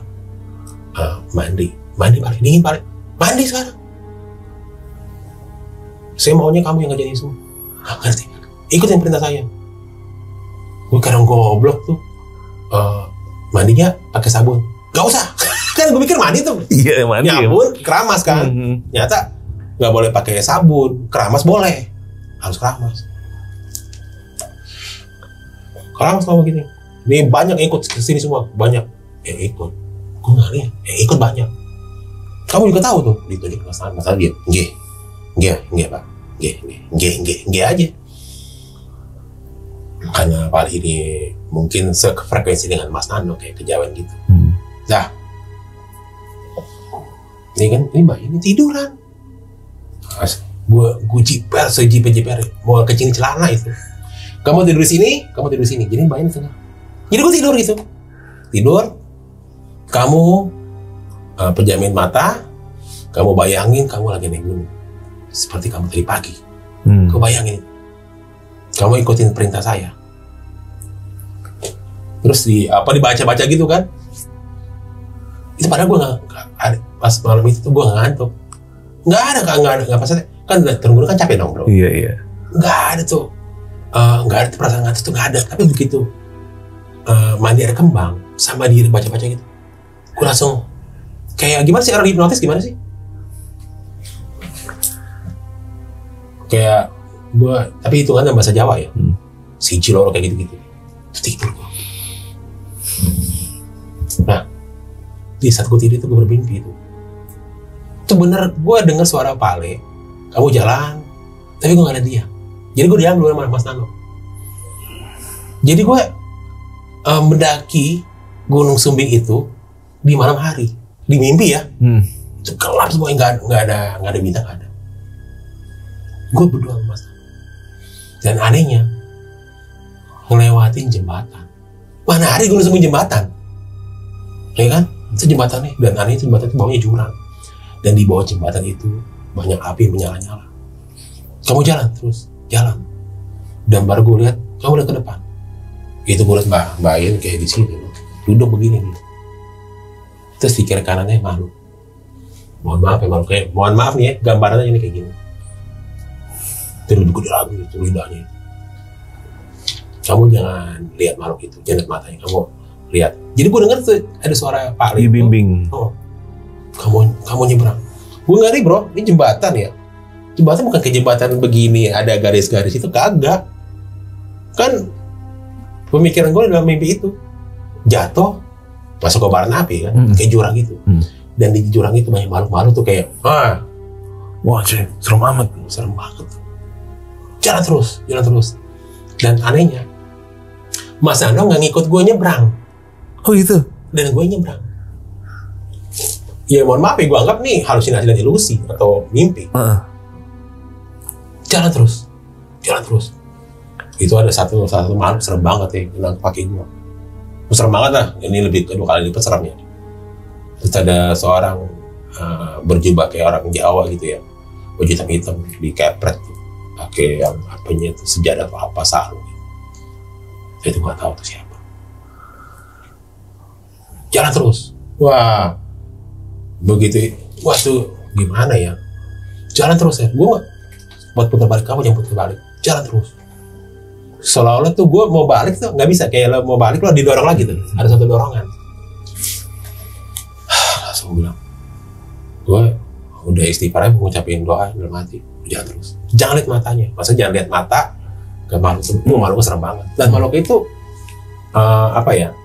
Mandi balik, dingin balik, mandi sekarang. Saya maunya kamu yang ngerjain semua. Ngerti? Ikutin perintah saya. Gue kadang goblok tuh, mandinya pakai sabun. Gak usah. Kan gue pikir mandi tuh. Iya mandi. Nyabun, keramas kan. Nyata nggak boleh pakai sabun, keramas boleh. Harus keramas. Keramas sama gini. Ini banyak yang ikut kesini semua, banyak yang ikut. Gue nggak lihat, yang ikut banyak. Kamu juga tahu tuh, ditunjuk masalah dia. Nggih Pak. Nggih aja. Makanya Pak ini mungkin sefrekuensi dengan Mas Nano kayak kejauhan gitu. Nah, ini kan ini tiduran. Gue jiper mau kecil celana itu. Kamu tidur di sini. Jadi Mbak ini tengah. Jadi gue tidur gitu. Kamu pejamin mata. Kamu bayangin kamu lagi naik gunung. Seperti kamu tadi pagi. Kau bayangin. Kamu ikutin perintah saya. Terus dibaca-baca gitu kan. Itu padahal gue nggak pas malam itu tuh gue nggak ngantuk. Nggak ada pas kan turun gunung kan capek dong bro. Iya. Nggak ada tuh perasaan ngantuk tuh nggak ada. Tapi begitu mandi air kembang sama dia baca-baca gitu, gue langsung kayak gimana sih orang hipnotis gimana sih? Kayak gue, tapi hitungannya bahasa Jawa ya. Si Ciloro kayak gitu-gitu. Tidur gue. Nah, di saat gue tidur itu gue bermimpi itu. Itu bener, gue dengar suara Pale. Kamu jalan, tapi gue gak ada dia. Jadi gue diam dulu sama Mas Nano. Jadi gue mendaki Gunung Sumbing itu di malam hari, di mimpi ya. Itu gelap semua, nggak ada bintang, nggak ada. Gue berdua sama Mas Nano. Dan anehnya ngelewatin jembatan. Mana ada Gunung Sumbing jembatan? Ya kan? Itu jembatannya. Dan anehnya jembatan itu bawahnya jurang. Dan di bawah jembatan itu banyak api menyala-nyala. Kamu jalan terus, jalan. Dan baru gue lihat, kamu lihat ke depan. Itu gue lihat Mbak Ayin kayak di sini, duduk begini nih. Terus di kiri kanannya makhluk. Mohon maaf ya makhluk kayak, mohon maaf nih ya, gambarannya ini kayak gini. Itu lebih gede lagi itu lidahnya. Kamu jangan lihat makhluk itu, jangan lihat matanya, kamu lihat. Jadi gue dengar tuh ada suara Pak Lin. Dibimbing. Oh, kamu nyebrang. Gue ngari bro, ini jembatan ya. Jembatan bukan kayak jembatan begini, ada garis-garis itu kagak. Kan pemikiran gue dalam mimpi itu jatuh, masuk ke kobaran api kan, kayak jurang gitu. Dan di jurang itu banyak makhluk-makhluk tuh kayak, wah cuy, serem amat, serem banget. Jalan terus. Dan anehnya, Mas Nano nggak ngikut gue nyebrang. Oh gitu? Dan gue nyebrang. ya mohon maaf ya, gue anggap nih halusinasi dan ilusi atau mimpi. Jalan terus. Itu ada satu makhluk serem banget ya, kena kaki gue. Serem banget lah, ini lebih kedua kali lipat seremnya. Terus ada seorang berjubah kayak orang Jawa gitu ya, baju hitam dikepret tuh, pakai yang apanya itu sejadah atau apa sarung. Itu gak tahu tuh siapa. Jalan terus. Wah, begitu. Wah tuh gimana ya? Jalan terus ya. Gue buat putar balik, kamu jangan putar balik. Jalan terus. Seolah-olah tuh gue mau balik tuh nggak bisa. Kayak lo mau balik lo didorong lagi tuh. Ada satu dorongan. Langsung bilang, gue udah istighfar aja ngucapin doa dalam hati. Jalan terus. Jangan lihat matanya. Maksudnya jangan lihat mata ke makhluk itu. Makhluk serem banget. Dan makhluk itu apa ya?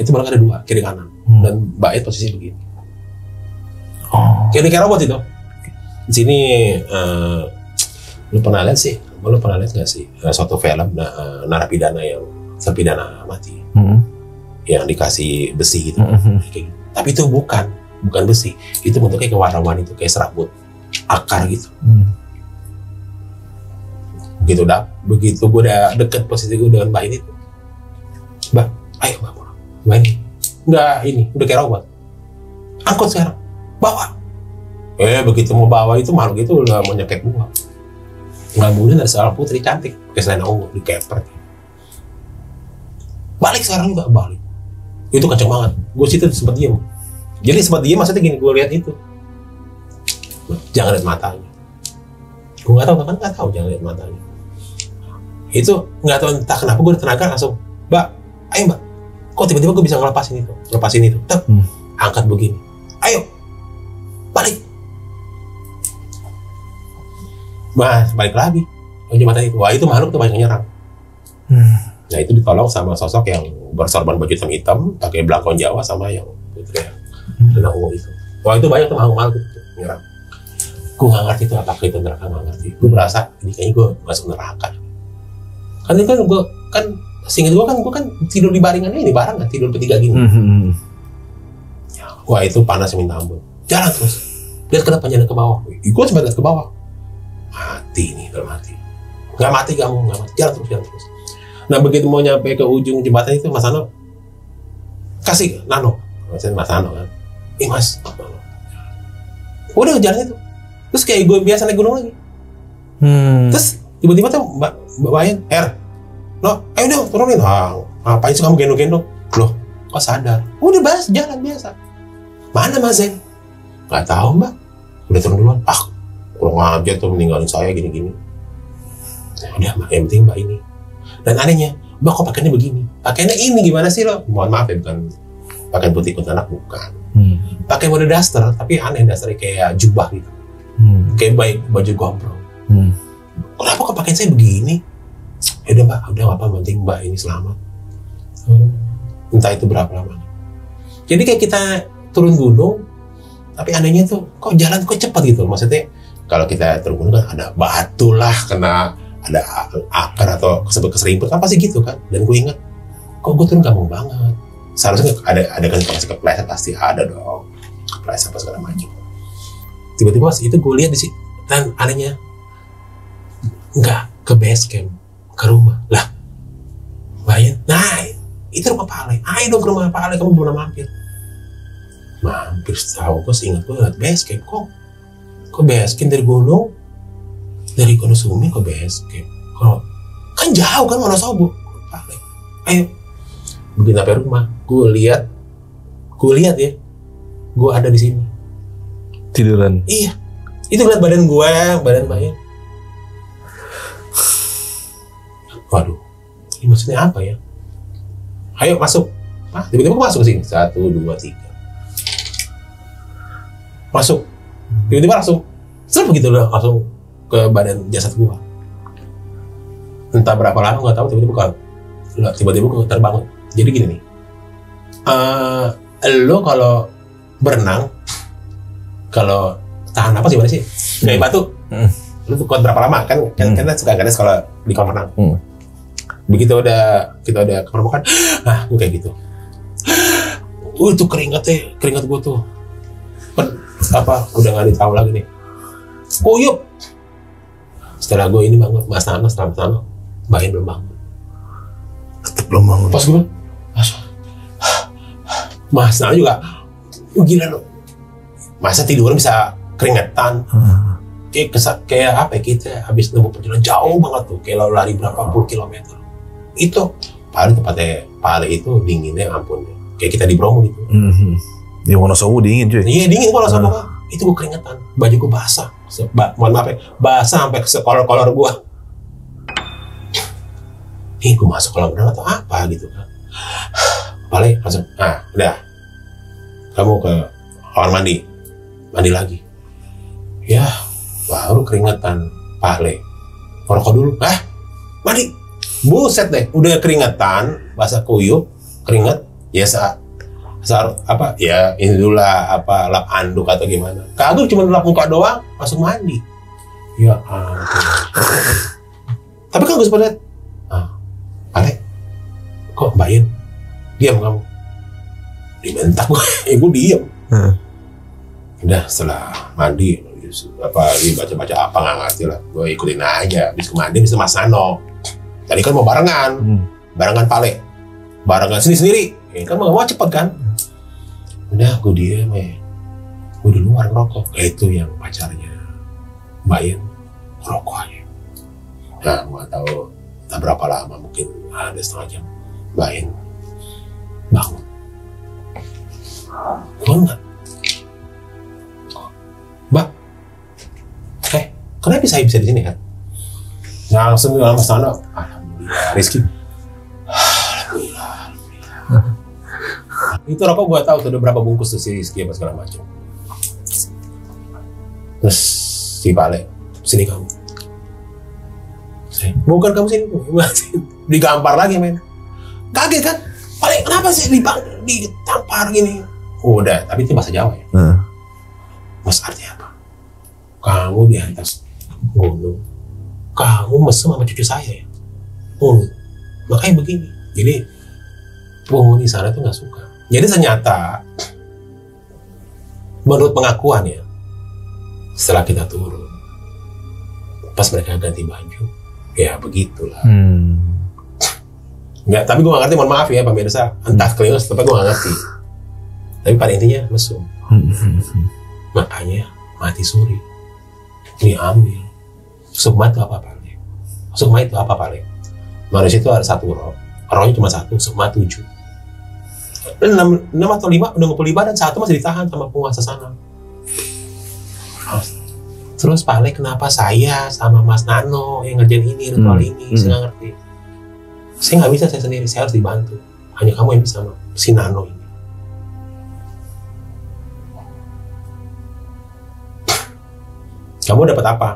Itu malah ada dua, kiri kanan. Dan Mbak Ed posisi begini. Kayak robot itu. Di sini lu pernah lihat sih? Lu pernah lihat nggak sih suatu film narapidana yang terpidana mati, yang dikasih besi gitu. Kayak gitu. Tapi itu bukan besi. Itu bentuknya kayak warna-warni itu, kayak serabut akar gitu. Begitu gue udah deket posisi gue dengan Mbak ini, Mbak, ayo Mbak ini, nggak ini, udah kayak robot. Angkut sekarang, bawa. Begitu mau bawa itu makhluk itu udah mau nyekek gua. Ngambilin dari seorang putri cantik, kayak selena ungu, dikepret. Balik sekarang juga, balik. Itu kenceng banget. Gue situ sempat diem. Jadi sempat diem maksudnya gini, gue lihat itu. Jangan lihat matanya. Gue nggak tahu jangan lihat matanya. Itu nggak tahu entah kenapa gue ditenaga langsung, Mbak, ayo Mbak. Kok tiba-tiba gue bisa ngelepasin itu, angkat begini, ayo, balik. Balik lagi. Mata itu. Wah, itu makhluk tuh banyak nyerang. Nah, itu ditolong sama sosok yang bersorban baju hitam, pakai belangkon Jawa sama yang putri yang ungu itu. Wah, itu banyak tuh makhluk itu nyerang. Gue nggak ngerti itu apakah itu neraka, nggak ngerti. Gue merasa ini kayaknya gue masuk neraka. Kan gue seingat gue kan tidur di baringan ini bareng kan, tidur bertiga gini. Wah, itu panas minta ampun. Jalan terus. Lihat ke depan, jangan ke bawah. Gue sempat lihat ke bawah. Mati nih, dalam hati. Nggak mati kamu, nggak mati. Jalan terus. Nah, begitu mau nyampe ke ujung jembatan itu, Mas Ano kasih Nano. Mas Ano kan. Mas. Udah jalan itu. Terus kayak gue biasa naik gunung lagi. Terus tiba-tiba tuh Mbak Wayan, no, ayo dong turunin. Ngapain sih kamu gendong-gendong? Loh, kok sadar? Udah jalan biasa. Mana Mas Zen? Nggak tahu Mbak. Udah turun duluan. Kurang aja tuh meninggalin saya gini-gini. Udah Mbak, yang penting Mbak ini. Dan anehnya, Mbak kok pakainya begini? Pakainya ini gimana sih lo? Mohon maaf ya, bukan pakaian putih kuntilanak, bukan. Pakai mode daster, tapi aneh dasternya kayak jubah gitu. Kayak baju gombrong. Kenapa kok pakaian saya begini? Ya udah Mbak, udah apa penting Mbak ini selamat. Entah itu berapa lama. Jadi kayak kita turun gunung, tapi anehnya tuh kok jalan kok cepat gitu. Maksudnya kalau kita turun gunung kan ada batu lah, kena ada akar atau keserimpet kan pasti gitu kan. Dan gue ingat, kok gue turun gampang banget. Seharusnya ada kan kalau kepleset pasti ada dong, kepleset apa segala macam. Tiba-tiba itu gue lihat di situ, dan anehnya nggak ke base camp, ke rumah lah. Bayang, nah itu rumah Pak Ale. Ayo dong ke rumah Pak Ale, kamu belum pernah mampir tahu. Gue seingat gue lihat base camp kok base camp dari Gunung Sumi ke base camp. Kalau kan jauh kan Wonosobo. Ayo. Begitu sampai rumah, gue lihat ya, gue ada di sini. Tiduran. Iya. Itu lihat badan Mbaknya. Waduh. Ini maksudnya apa ya? Ayo masuk. Tiba-tiba gue masuk ke sini. 1, 2, 3. Masuk. Tiba-tiba langsung begitu loh, langsung ke badan jasad gua. Entah berapa lama nggak tahu, tiba-tiba gua terbangun. Jadi gini nih, lo kalau berenang, kalau tahan apa sih, gimana sih? Kayak batu, lo tuh kuat berapa lama kan? Kan kita suka kadang kalau di kolam renang. Begitu kita udah ke permukaan, gua kayak gitu. Itu keringat gue tuh. Udah nggak ditahu lagi nih. Kuyup. Setelah gue ini bangun, Mas Nano, Mbak In belum bangun. Tetap belum bangun. Pas gue, Mas Nano juga, gila loh. Masa tidur bisa keringetan? Kayak apa ya, kita habis nempuh perjalanan jauh banget tuh, kayak lari berapa puluh kilometer. Itu paling tempatnya itu dinginnya ampun. Kayak kita di Bromo gitu. Di Wonosobo dingin cuy. Iya dingin Wonosobo kan. Itu gue keringetan, baju gue basah. Mohon maaf ya, basah sampai ke kolor-kolor gue. Gue masuk kolam renang atau apa gitu kan. Paling langsung, udah. Kamu ke kamar mandi lagi. Ya, baru keringetan, Pale. Ngerokok dulu, mandi. Buset deh, udah keringetan, basah kuyup, keringet, ya ini dulu lah, lap anduk atau gimana. Kagak cuma lap muka doang, masuk mandi. Ya ampun. Tapi kan gue sempat lihat, Ale, kok Mbak In diam kamu? Dibentak gue, gue diam. Udah setelah mandi, dibaca-baca apa nggak ngerti lah. Gue ikutin aja, habis mandi bisa Mas Nano. Tadi kan mau barengan Pale, barengan sendiri. Kan mau cepet kan? Udah gue diem gue di luar ngerokok. Itu yang pacarnya Mbak In ngerokok aja. Nah gue gak tahu tak berapa lama, mungkin ada setengah jam Mbak In bangun. Gue enggak, Mbak, kenapa saya bisa di sini kan? Langsung bilang Mas Nano, alhamdulillah Rizky, alhamdulillah. Itu rokok gue tahu tuh udah berapa bungkus tuh si Rizky apa segala macam. Terus si Pale, sini kamu. Bukan kamu sini, digampar lagi men. Kaget kan? Pale kenapa sih ditampar gini? Udah, tapi itu bahasa Jawa ya. Mas artinya apa? Kamu di atas gunung, kamu mesem sama cucu saya ya? Makanya begini. Jadi penghuni sana tuh nggak suka. Jadi ternyata menurut pengakuan ya, setelah kita turun, pas mereka ganti baju, ya begitulah. Nggak, tapi gue nggak ngerti, mohon maaf ya pemirsa, entah kelius, tapi gue nggak ngerti. Tapi pada intinya mesum. Makanya mati suri, diambil. Sukma itu apa Pale? Sukma itu apa Pale? Manusia itu ada satu rohnya cuma satu, sukma 7. 6 atau 5 udah ngumpul ibadah, dan 1 masih ditahan sama penguasa sana. Terus Pale kenapa saya sama Mas Nano yang ngerjain ini, ritual ini, saya nggak ngerti. Saya nggak bisa saya sendiri, saya harus dibantu. Hanya kamu yang bisa sama si Nano ini. Kamu dapat apa?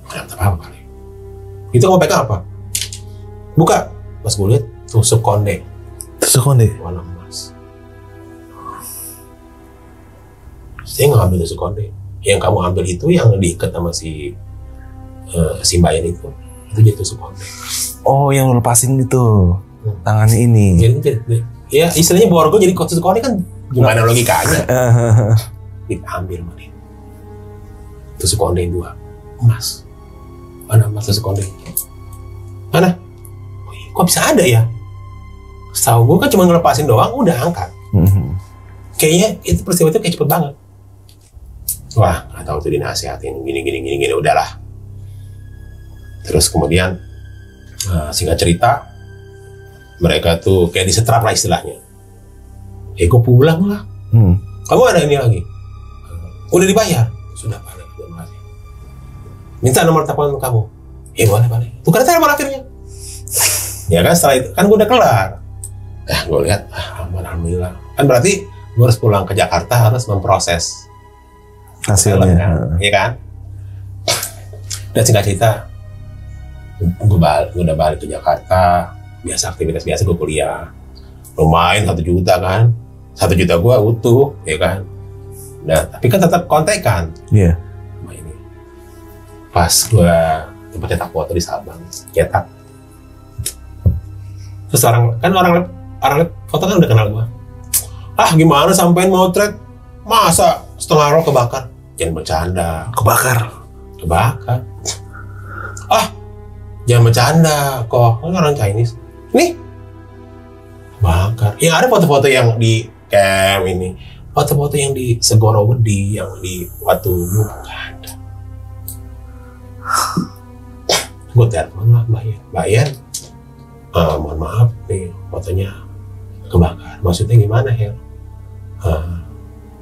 Dapat apa Pale? Itu kamu pegang apa? Buka, pas gue lihat tusuk konde. Tusuk konde? Warna emas. Saya nggak ambil tusuk konde. Yang kamu ambil itu yang diikat sama si Mbak In itu dia tusuk konde. Oh, yang lepasin itu tangannya ini. Jadi ya istilahnya borgo jadi tusuk konde kan gimana logikanya? Diambil mana? Tusuk konde 2 emas. Mana emas tusuk konde? Mana? Kok bisa ada ya? Setahu gue kan cuma ngelepasin doang, udah angkat. Kayaknya itu peristiwa itu kayak cepet banget. Wah, nggak tahu tuh dinasihatin gini, udahlah. Terus kemudian singkat cerita, mereka tuh kayak disetrap lah istilahnya. Gue pulang lah. Kamu ada ini lagi? Udah dibayar? Sudah Pak, terima kasih. Minta nomor telepon kamu. Boleh Pak. Tukar telepon akhirnya. Ya kan setelah itu kan gue udah kelar. Gue lihat, alhamdulillah. Kan berarti gue harus pulang ke Jakarta, harus memproses hasilnya, kan? Iya kan? Dan singkat cerita, gue udah balik ke Jakarta, biasa aktivitas biasa, gue kuliah. Lumayan 1 juta kan, 1 juta gue utuh, ya kan? Nah, tapi kan tetap kontekan. Iya. Sama ini. Pas gue tempat cetak foto di Sabang, cetak. Terus orang foto kan udah kenal gue. Ah gimana sampein motret, masa setengah roll kebakar? Jangan bercanda. Kebakar. Ah jangan bercanda kok, orang Chinese. Nih bakar. Ya ada foto-foto yang di camp ini, foto-foto yang di Segorowedi, yang di Watumu, nggak ada. Gue telepon lah Mbak Yen, mohon maaf nih fotonya kebakar. Maksudnya gimana ya?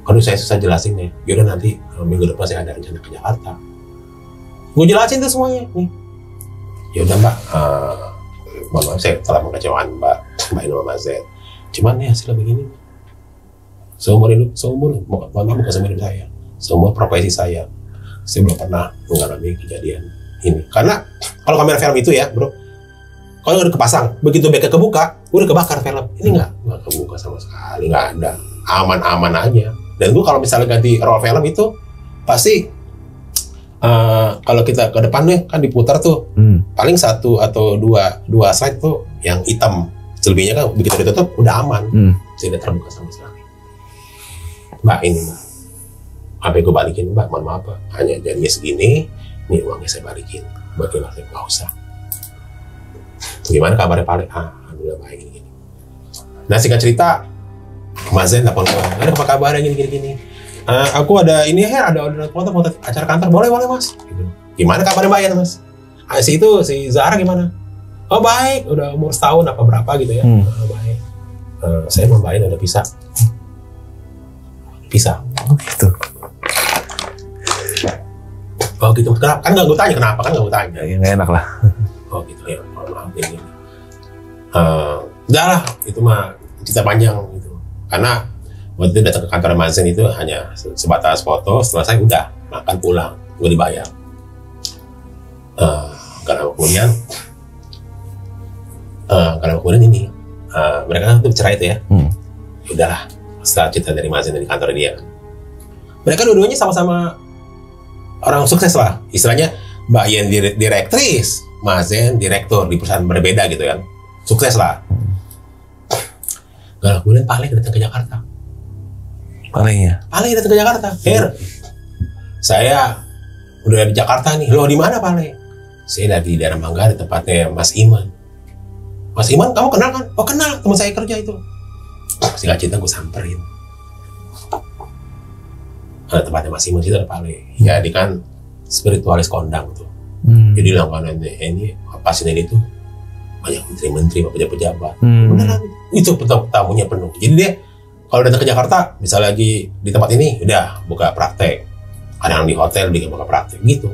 Aduh saya susah jelasin ya. Yaudah nanti minggu depan saya ada rencana ke Jakarta. Gue jelasin tuh semuanya nih. Yaudah Mbak, mohon maaf saya telah mengecewakan Mbak Ino sama Z. Cuman ya hasilnya begini. Seumur mohon maaf bukan seumur hidup saya, seumur profesi saya belum pernah mengalami kejadian ini. Karena kalau kamera film itu ya bro, kalau udah kepasang, begitu backnya kebuka, udah kebakar film. Ini nggak kebuka sama sekali, nggak ada, aman-aman aja. Dan gue kalau misalnya ganti roll film itu pasti kalau kita ke depannya kan diputar tuh paling 1 atau 2 slide tuh yang hitam. Selebihnya kan begitu ditutup udah aman, tidak terbuka sama sekali. Mbak ini Mbak, apa gue balikin Mbak, mohon maaf Pak, hanya jadinya segini, nih uangnya saya balikin. Bagaimana saya nggak usah. Gimana kabarnya Pak? Alhamdulillah baik gini. Nah singkat cerita, Mas Zen telepon gue, ada apa kabarnya gini. Aku ada ini ada orderan foto acara kantor, boleh Mas. Gitu. Gimana kabarnya Mbak Yen Mas? Si Zahra gimana? Oh baik, udah umur setahun apa berapa gitu ya. Baik. Saya mau Mbak Yen udah pisah. Oh gitu. Oh gitu, kenapa? Kan nggak gue tanya kenapa, kan nggak gue tanya. Ya nggak enak lah. Oh gitu ya, maaf ini. Udah lah, itu mah cerita panjang gitu. Karena waktu itu datang ke kantor Mazen itu hanya sebatas foto, setelah saya udah makan pulang, gue dibayar. Karena kemudian ini, mereka kan tuh bercerai itu ya. Udahlah, setelah cerita dari Mazen dari kantor dia. Mereka dua-duanya sama-sama orang sukses lah, istilahnya Mbak Yen direktris, Mazen direktur di perusahaan berbeda gitu kan, sukses lah. Kemudian Pale datang ke Jakarta. Pale datang ke Jakarta. Saya udah di Jakarta nih. Loh di mana Pale? Saya lagi di daerah Mangga di tempatnya Mas Iman. Mas Iman kamu kenal kan? Oh kenal, teman saya kerja itu. Singkat cerita gue samperin. Tempatnya Mas Iman itu ada Pale. Ya dia kan spiritualis kondang tuh. Jadi langganan ini pasien ini tuh banyak menteri-menteri, pejabat-pejabat. Beneran itu tamunya penuh. Jadi dia kalau datang ke Jakarta, misalnya lagi di tempat ini, udah buka praktek. Ada yang di hotel, dia buka praktek gitu.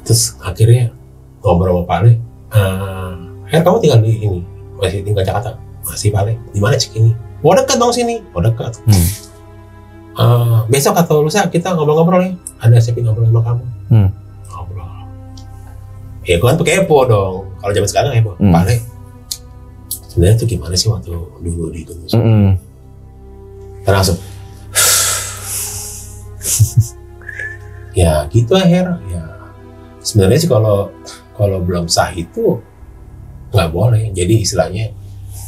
Terus akhirnya ngobrol sama Pale, kamu tinggal di ini, masih tinggal Jakarta? Masih Pale, di mana cik ini? Oh dekat dong sini, oh dekat. Besok atau lusa kita ngobrol-ngobrol ya. Ada siapin ngobrol sama kamu. Ngobrol. Ya gue kan kepo dong. Kalau zaman sekarang kepo. Pale, sebenarnya tuh gimana sih waktu dulu di Gunung Sumbing? Langsung. Ya gitu akhir. Ya sebenarnya sih kalau belum sah itu nggak boleh. Jadi istilahnya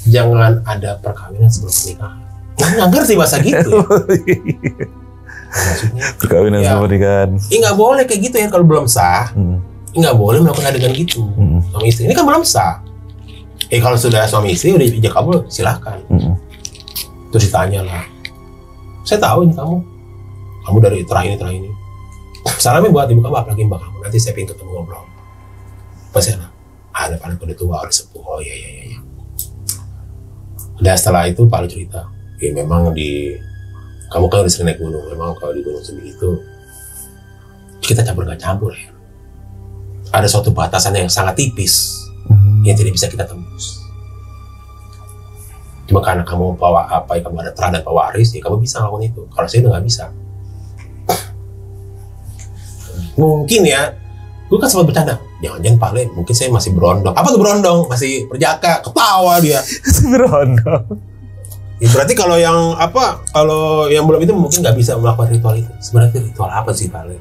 jangan ada perkawinan sebelum pernikahan. Nggak ngerti bahasa gitu ya. Maksudnya perkawinan sebelum pernikahan. Nggak boleh kayak gitu ya kalau belum sah. Nggak boleh melakukan adegan gitu. Suami istri ini kan belum sah. Kalau sudah suami istri udah ijab kabul silahkan. Terus ditanya lah, saya tahu ini kamu dari terakhir ini. Salamnya buat ibu kamu, apalagi mbak kamu. Nanti saya pengen ketemu ngobrol. Pasti ada paling udah tua, udah sepuh. Oh iya. Udah setelah itu Pak cerita, ya memang kamu kan udah sering naik gunung. Memang kalau di Gunung Sumbing itu kita campur nggak campur ya. Ada suatu batasan yang sangat tipis yang tidak bisa kita tembus. Cuma karena kamu bawa apa, kamu ada terang dan pewaris, ya kamu bisa ngelakuin itu. Kalau saya udah nggak bisa. Mungkin ya, gue kan sempat bercanda. Jangan-jangan Pale, mungkin saya masih berondong. Apa tuh berondong? Masih perjaka, ketawa dia. Berondong. Ya, berarti kalau yang belum itu mungkin nggak bisa melakukan ritual itu. Sebenarnya ritual apa sih Pale?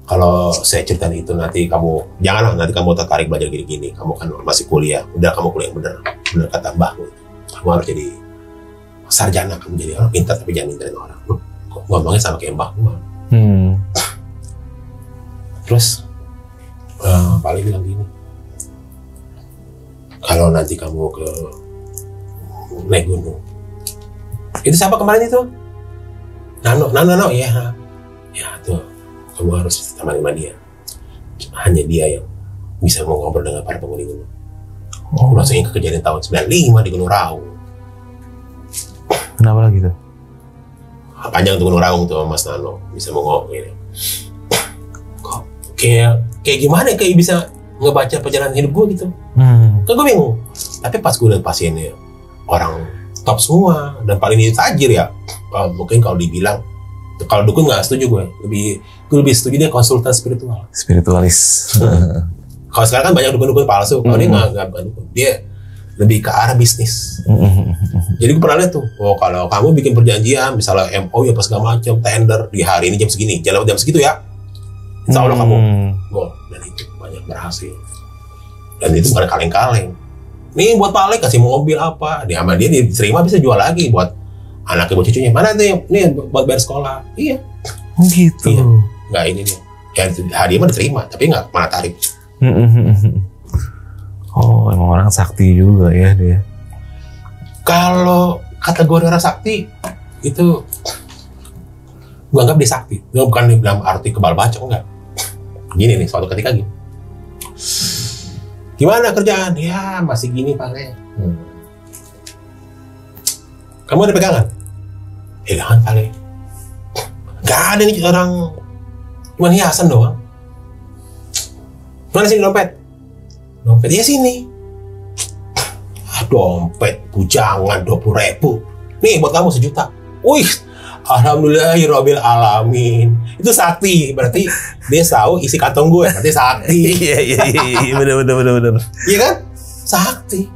Kalau saya ceritain itu nanti kamu, janganlah nanti kamu tertarik belajar gini-gini. Kamu kan masih kuliah, udah kamu kuliah yang bener. benar kata mbahmu, kamu harus jadi sarjana, kamu jadi orang pintar tapi jangan mintain orang. Kok ngomongnya sama kayak mbahmu. Terus Pak Ali bilang gini, kalau nanti kamu ke naik gunung, itu siapa kemarin itu? Nano, ya tuh, kamu harus temani sama dia. Hanya dia yang bisa mau ngobrol dengan para penghuni gunung. Langsung ingat kejadian tahun 95 di Gunung Raung. Kenapa lagi tuh? Panjang tuh Gunung Raung tuh Mas Nano, bisa mau ngomong ini. Kok kayak gimana kayak bisa ngebaca perjalanan hidup gue gitu? Kan gue bingung. Tapi pas gue liat pasiennya orang top semua dan paling tajir ya. Mungkin kalau dibilang, kalau dukun nggak setuju gue lebih setuju dia konsultan spiritualis. Kalau sekarang kan banyak dukun-dukun palsu. Kalau dia nggak bukan dukun, dia lebih ke arah bisnis. Jadi gue pernah lihat tuh, kalau kamu bikin perjanjian misalnya MO ya pas segala macam, tender di hari ini jam segini, jangan lewat jam segitu ya, insya Allah kamu gol. Dan itu banyak berhasil. Dan itu bukan kaleng-kaleng. Nih buat Pak Alek kasih mobil apa, dia sama dia diterima bisa jual lagi buat anaknya, buat cucunya. Mana tuh nih buat bayar sekolah. Iya. Gitu. Iya. Nggak ini dia. Hadiah mah diterima, tapi nggak mana tarik. Oh, emang orang sakti juga ya dia. Kalau kategori orang sakti itu gua anggap dia sakti. Dia bukan dalam arti kebal bacok, enggak. Gini nih, suatu ketika gini. Gimana kerjaan? Ya masih gini Pak Le. Kamu ada pegangan? Pegangan Pak Le. Gak ada nih orang, cuma hiasan doang. Mana sini dompet? Dompet ya sini. Dompet bujangan 20.000. Nih buat kamu 1 juta. Wih, alhamdulillahirabbil alamin. Itu sakti, berarti dia tahu isi kantong gue, berarti sakti. Iya, bener. Iya kan? Sakti.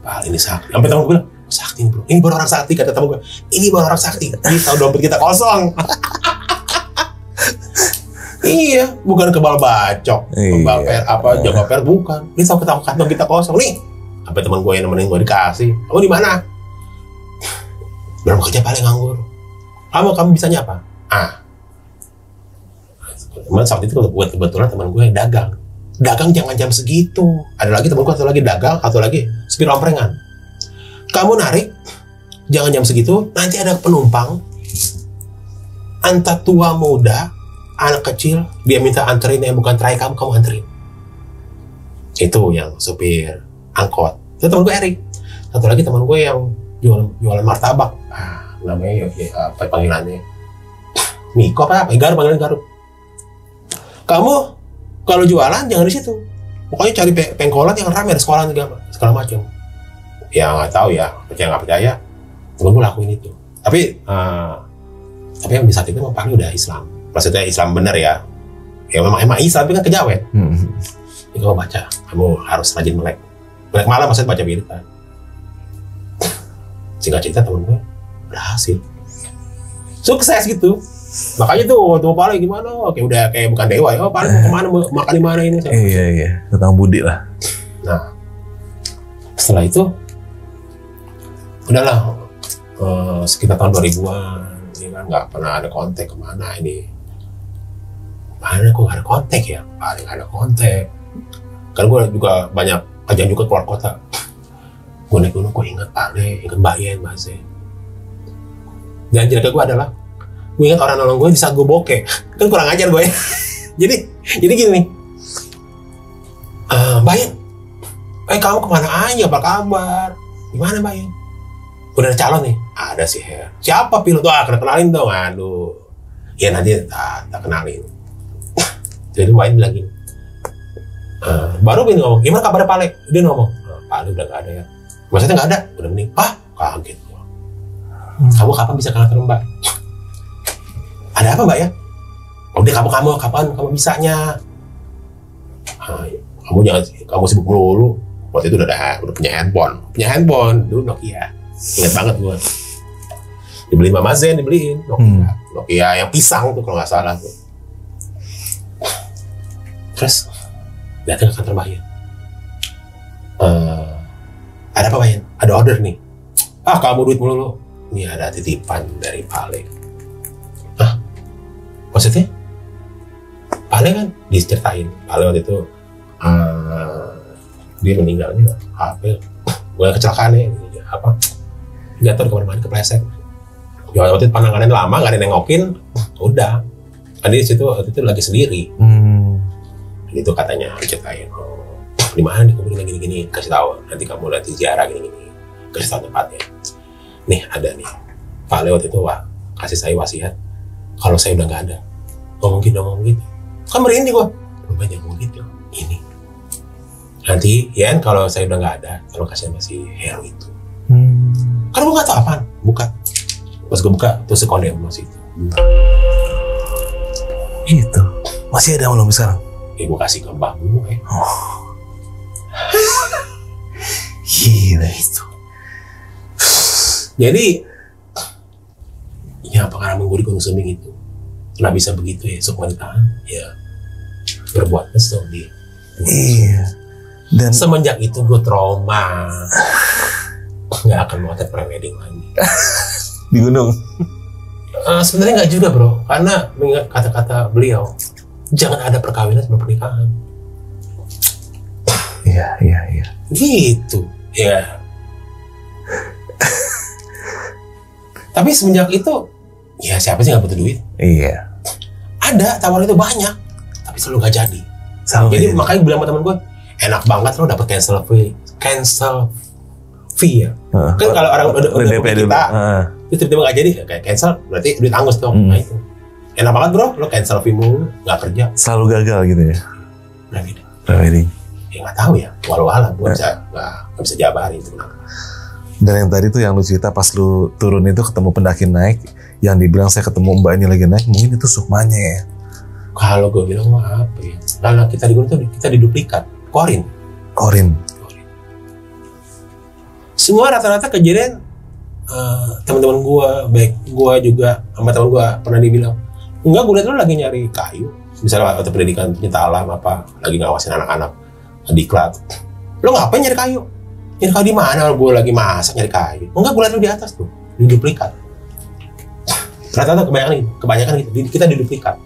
Pak ini sakti. Sampai temen gue bilang, sakti bro. Ini baru orang sakti, kata temen gue. Ini baru orang sakti. Dia tahu dompet kita kosong. Iya, bukan kebal bacok, kebal jaga per bukan. Dia tahu kantong kita kosong nih. Sampai teman gue yang nemenin gue dikasih. Kamu di mana? Belum kerja paling nganggur. Kamu bisanya apa? Teman saat itu kebetulan teman gue dagang. Dagang jangan jam segitu. Ada lagi teman gue satu lagi dagang, satu lagi supir omprengan. Kamu narik jangan jam segitu. Nanti ada penumpang entah tua muda, anak kecil, dia minta anterin yang bukan terakhir kamu anterin. Itu yang supir angkot. Itu teman gue Erik. Satu lagi teman gue yang jualan martabak. Namanya apa panggilannya? Miko apa? Garuk, panggilan Garuk. Kamu kalau jualan jangan di situ. Pokoknya cari pengkolan yang ramai, ada sekolah segala macam. Ya nggak tahu ya, percaya nggak percaya. Temen gue lakuin itu. Tapi yang di saat itu memang udah Islam. Maksudnya Islam bener ya. Ya memang Islam, tapi kan kejawen. Ini kamu baca, kamu harus rajin melek malam, maksudnya baca wiridan. Singkat cerita temen gue berhasil, sukses gitu. Makanya tuh Pak Ali gimana? Oke udah kayak bukan dewa ya. Pak Ali mau kemana, makan di mana ini? Iya, tentang budi lah. Nah, setelah itu udahlah sekitar tahun 2000-an, ya kan nggak pernah ada kontak kemana ini. Mana kok nggak ada kontak ya? Paling ada kontak. Kan gue juga banyak kerjaan juga keluar kota. Gue naik gunung, gue ingat Pak Le, ingat Mbak Yen, Mbak Z. Dan jeleknya gue adalah, gue ingat orang nolong gue di saat gue bokeh. Kan kurang ajar gue ya. jadi gini nih. Mbak Yen, kamu kemana aja, apa kabar? Gimana Mbak Yen? Udah ada calon nih? Ada sih Her. Siapa pilot? Kenalin dong. Aduh. Ya nanti tak kenalin. Jadi Mbak Yen bilang gini. Baru Bin ngomong, gimana kabarnya Pak Le? Dia ngomong, Pak Le udah gak ada ya. Maksudnya gak ada? Udah mending. Kaget. Kamu kapan bisa kenal Mbak? Ada apa Mbak ya? Udah kapan kamu bisanya? Kamu sibuk melulu. Waktu itu udah punya handphone dulu Nokia. Ingat banget gue. Dibeliin Mama Zen, dibeliin Nokia yang pisang tuh kalau nggak salah tuh. Terus datang ke kantor Mbak Yen. Ada apa Pak? Ada order nih. Ah kamu duit mulu. Ini ada titipan dari Pale. Hah? Maksudnya? Pale kan diceritain. Pale waktu itu dia meninggalnya apa? Gue kecelakaan ya. Apa? Jatuh kemana-mana kepleset. Ya waktu itu pandangannya lama, gak ada yang nengokin. Udah. Kan dia waktu itu lagi sendiri. Itu katanya diceritain. Di mana nih kamu gini-gini, kasih tahu. Nanti kamu lihat ziarah gini-gini, kasih tahu tempatnya. Nih ada nih, Pak Leo waktu itu kasih saya wasiat. Kalau saya udah nggak ada, ngomong gitu. Kan merinding gua. Banyak ngomong gitu. Ini. Nanti ya kalau saya udah nggak ada, kalau kasih masih Hero itu. Kan gua nggak tahu apaan. Buka. Pas gua buka, terus sekondem masih itu. Gitu. Masih ada belum sekarang? Ibu kasih ke mbahmu. Gila itu. Jadi ya apakah mengguri gunung Sumbing itu nggak bisa begitu ya, sok ditahan ya berbuat mesum dia. Iya. Dan semenjak itu gue trauma, nggak akan mau attend pre-wedding lagi di gunung. Sebenarnya nggak juga bro, karena mengingat kata-kata beliau, jangan ada perkawinan sebelum pernikahan. Iya. Gitu ya. Tapi semenjak itu ya siapa sih nggak butuh duit? Iya. Ada tawaran itu banyak, tapi selalu nggak jadi. Jadi makanya bilang sama temen gue, enak banget lo dapet cancel fee ya. Kan kalau orang udah kita itu tiba-tiba nggak jadi kayak cancel, berarti duit angus dong. Nah itu enak banget bro, lo cancel fee mulu nggak kerja, selalu gagal gitu ya. Pre-wedding ya nggak tahu ya, walau-walau gue nggak bisa jabarin itu kenapa. Dan yang tadi tuh yang lu cerita pas lu turun itu ketemu pendaki naik, yang dibilang saya ketemu mbak ini lagi naik, mungkin itu sukmanya ya. Kalau gue bilang mah apa ya, karena kita di gunung tuh kita diduplikat. Korin. Semua rata-rata kejadian teman-teman gue, baik gue juga sama teman gue pernah dibilang, enggak gue liat lu lagi nyari kayu, misalnya waktu pendidikan pecinta alam apa, lagi ngawasin anak-anak di klub, lu ngapain nyari kayu? Nyari kayu di mana? Gue lagi masak nyari kayu. Enggak, gue liat lu di atas tuh, diduplikat. Rata-rata kebanyakan gitu, kita diduplikat.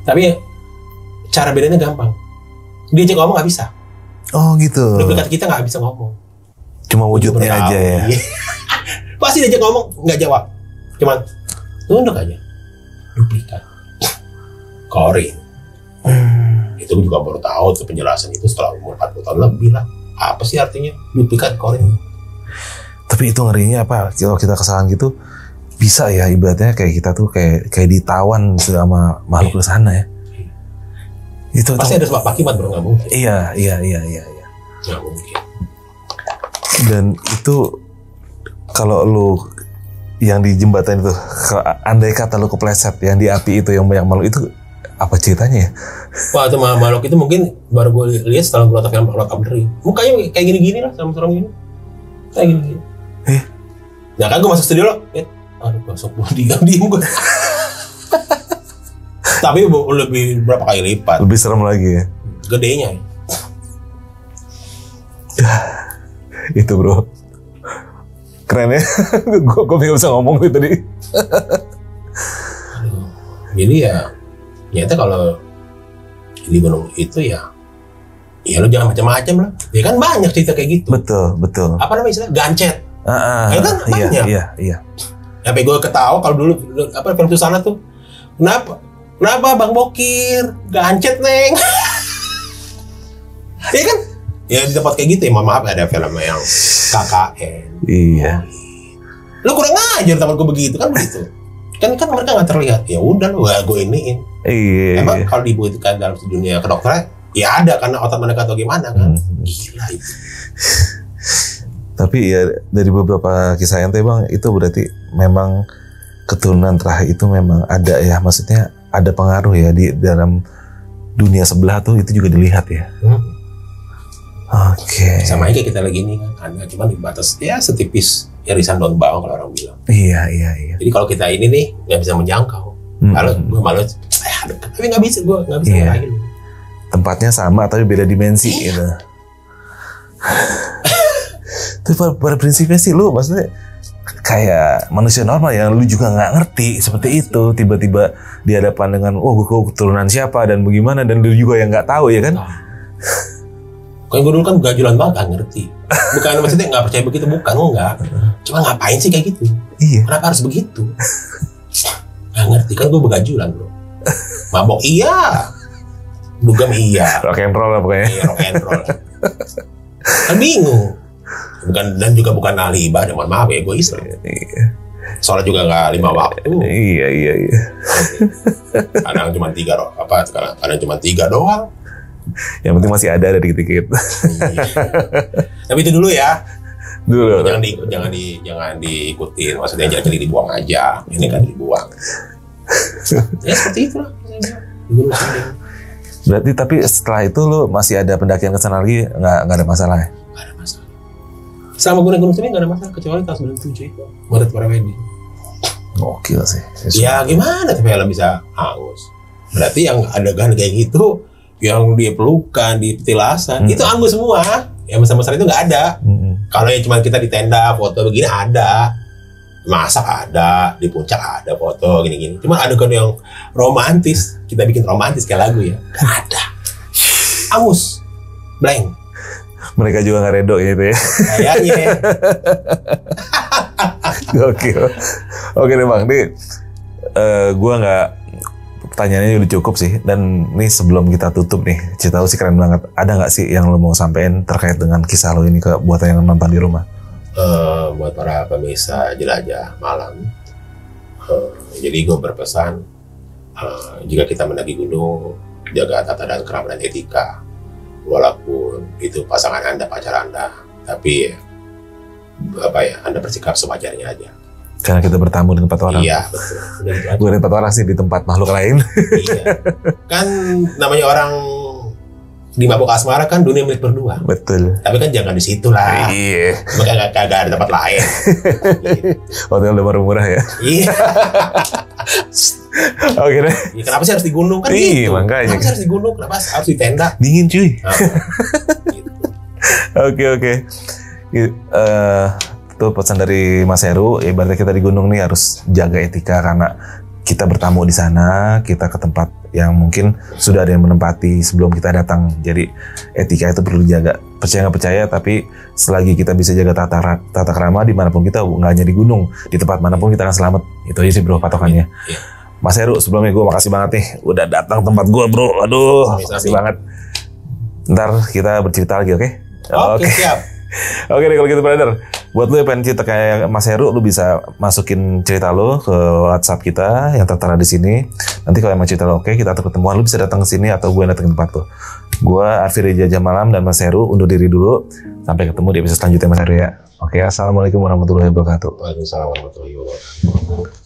Tapi cara bedanya gampang. Diajak ngomong nggak bisa. Oh gitu. Duplikat kita nggak bisa ngomong. Cuma wujudnya aja ya. Pasti diajak ngomong nggak jawab. Cuman tunduk aja. Duplikat. Korin. Itu juga baru tahu tuh penjelasan itu setelah umur 40 tahun lebih lah. Apa sih artinya duplikat korin? Tapi itu ngerinya apa? Kalau kita kesalahan gitu, bisa ya ibaratnya kayak kita tuh kayak ditawan sama makhluk di sana ya. Itu pasti ada sebab akibat bro, nggak mungkin. Iya. Nggak mungkin. Dan itu kalau lu yang di jembatan itu, andai kata lu kepleset yang di api itu yang banyak makhluk itu, apa ceritanya ya? Wah itu makhluk itu mungkin baru gue lihat setelah gue nonton film Lord of the Rings. Mukanya kayak gini-gini lah, serem-serem gini. Kayak gini-gini. Ya kan gue masuk studio lo, aduh masuk diem gue. Tapi lebih berapa kali lipat. Lebih serem lagi ya. Gedenya ya. Itu bro. Keren ya. Gue gak bisa ngomong gitu tadi. Aduh. Jadi ya ternyata kalau di gunung itu ya lo jangan macam-macam lah. Ya kan banyak cerita kayak gitu. Betul. Apa namanya istilah? Gancet. Ya kan banyak. Iya. Sampai gue ketawa kalau dulu film Susana tuh. Kenapa Bang Bokir gancet neng? Ya kan? Ya di tempat kayak gitu ya, maaf ada film yang KKN. Iya. Lo kurang ajar tempat gue begitu kan begitu. Kan mereka nggak terlihat. Ya udah lo gue iniin. Iya. Emang kalau dibutuhkan dalam dunia kedokteran ya ada karena otak mereka atau gimana kan? Gila itu. Tapi ya dari beberapa kisah ente bang, itu berarti memang keturunan terakhir itu memang ada ya, maksudnya ada pengaruh ya di dalam dunia sebelah tuh, itu juga dilihat ya. Oke. Sama aja kita lagi ini kan, ada cuma di batas ya setipis irisan daun bawang kalau orang bilang. Iya. Jadi kalau kita ini nih nggak bisa menjangkau. Kalau gue malu, tapi nggak bisa gue nggak bisa lagi. Tempatnya sama tapi beda dimensi gitu. Tapi pada prinsipnya sih lu maksudnya kayak manusia normal yang lu juga nggak ngerti seperti itu, tiba-tiba di hadapan dengan gue keturunan siapa dan bagaimana, dan lu juga yang nggak tahu ya kan. Kan gue dulu kan gajulan banget, gak ngerti. Bukan maksudnya nggak percaya begitu, bukan, enggak. Cuma ngapain sih kayak gitu? Iya. Kenapa harus begitu? Gak ngerti, kan gue begajulan bro. Mabok iya, dugem iya, rock and roll lah pokoknya. Iya, rock and roll. Kan bingung. Dan juga bukan ahli ibadah, mohon maaf ya, gue Islam. Iya. Sholat juga nggak 5 waktu. Iya. Kadang cuma 3 kadang cuma 3 doang. Yang penting masih ada dikit-dikit. Iya. Tapi itu dulu ya. Dulu. Jangan diikutin. Maksudnya jangan dibuang aja. Ini kan dibuang. Ya seperti itulah. Berarti tapi setelah itu lu masih ada pendakian ke sana lagi, nggak ada masalah ya? Nggak ada masalah. Sama gunung sini nggak ada masalah, kecuali tahun 97 itu buat para wedding. Gokil sih. Ya gimana tapi film bisa hangus. Berarti yang adegan kayak gitu, yang dia pelukan, di petilasan, itu hangus semua. Yang besar-besar itu nggak ada. Kalau yang cuma kita di tenda foto begini ada, masak ada, di puncak ada foto gini-gini. Cuma adegan yang romantis, kita bikin romantis kayak lagu ya, nggak ada. Hangus, blank. Mereka juga nggak redo gitu ya. Kayaknya. Gokil. Oke deh Bang, nih gue nggak, pertanyaannya udah cukup sih. Dan nih sebelum kita tutup nih, cerita lu sih keren banget. Ada nggak sih yang lu mau sampein terkait dengan kisah lu ini ke buat yang nonton di rumah? Buat para pemirsa jelajah malam, jadi gue berpesan, jika kita mendaki gunung, jaga tata dan krama dan etika. Walaupun itu pasangan Anda, pacar Anda, tapi Anda bersikap sewajarnya aja. Karena kita bertamu di tempat orang. Iya, betul. Bukan di tempat orang sih, di tempat makhluk lain. Iya. Kan namanya orang di mabuk asmara kan dunia milik berdua. Betul. Tapi kan jangan di situ lah. Iya. Makanya kagak ada tempat lain. Gitu. Hotel udah baru murah ya. Iya. Oke deh. Ya, kenapa sih harus di gunung kan iya, gitu? Makanya. Kenapa sih harus di gunung? Kenapa harus di tenda? Dingin cuy. Gitu. Oke. Itu pesan dari Mas Heru. Ibaratnya kita di gunung nih harus jaga etika karena kita bertamu di sana, kita ke tempat yang mungkin sudah ada yang menempati sebelum kita datang. Jadi etika itu perlu dijaga. Percaya nggak percaya, tapi selagi kita bisa jaga tata krama dimanapun kita, nggak hanya di gunung, di tempat manapun kita akan selamat. Itu aja sih bro patokannya. Iya. Mas Heru, sebelumnya gue makasih banget nih udah datang tempat gue bro. Aduh, makasih banget. Ntar kita bercerita lagi, oke? Oke, siap. Oke deh kalau gitu brother. Buat lu yang pengen cerita kayak Mas Heru, lu bisa masukin cerita lu ke WhatsApp kita yang tertera di sini. Nanti kalau emang cerita lu oke, kita atur ketemuan, lu bisa datang ke sini atau gue datang ke tempat lu. Gue Arfi Jajah Malam dan Mas Heru undur diri dulu. Sampai ketemu di episode selanjutnya Mas Heru ya. Oke, assalamualaikum warahmatullahi wabarakatuh. Waalaikumsalam warahmatullahi wabarakatuh.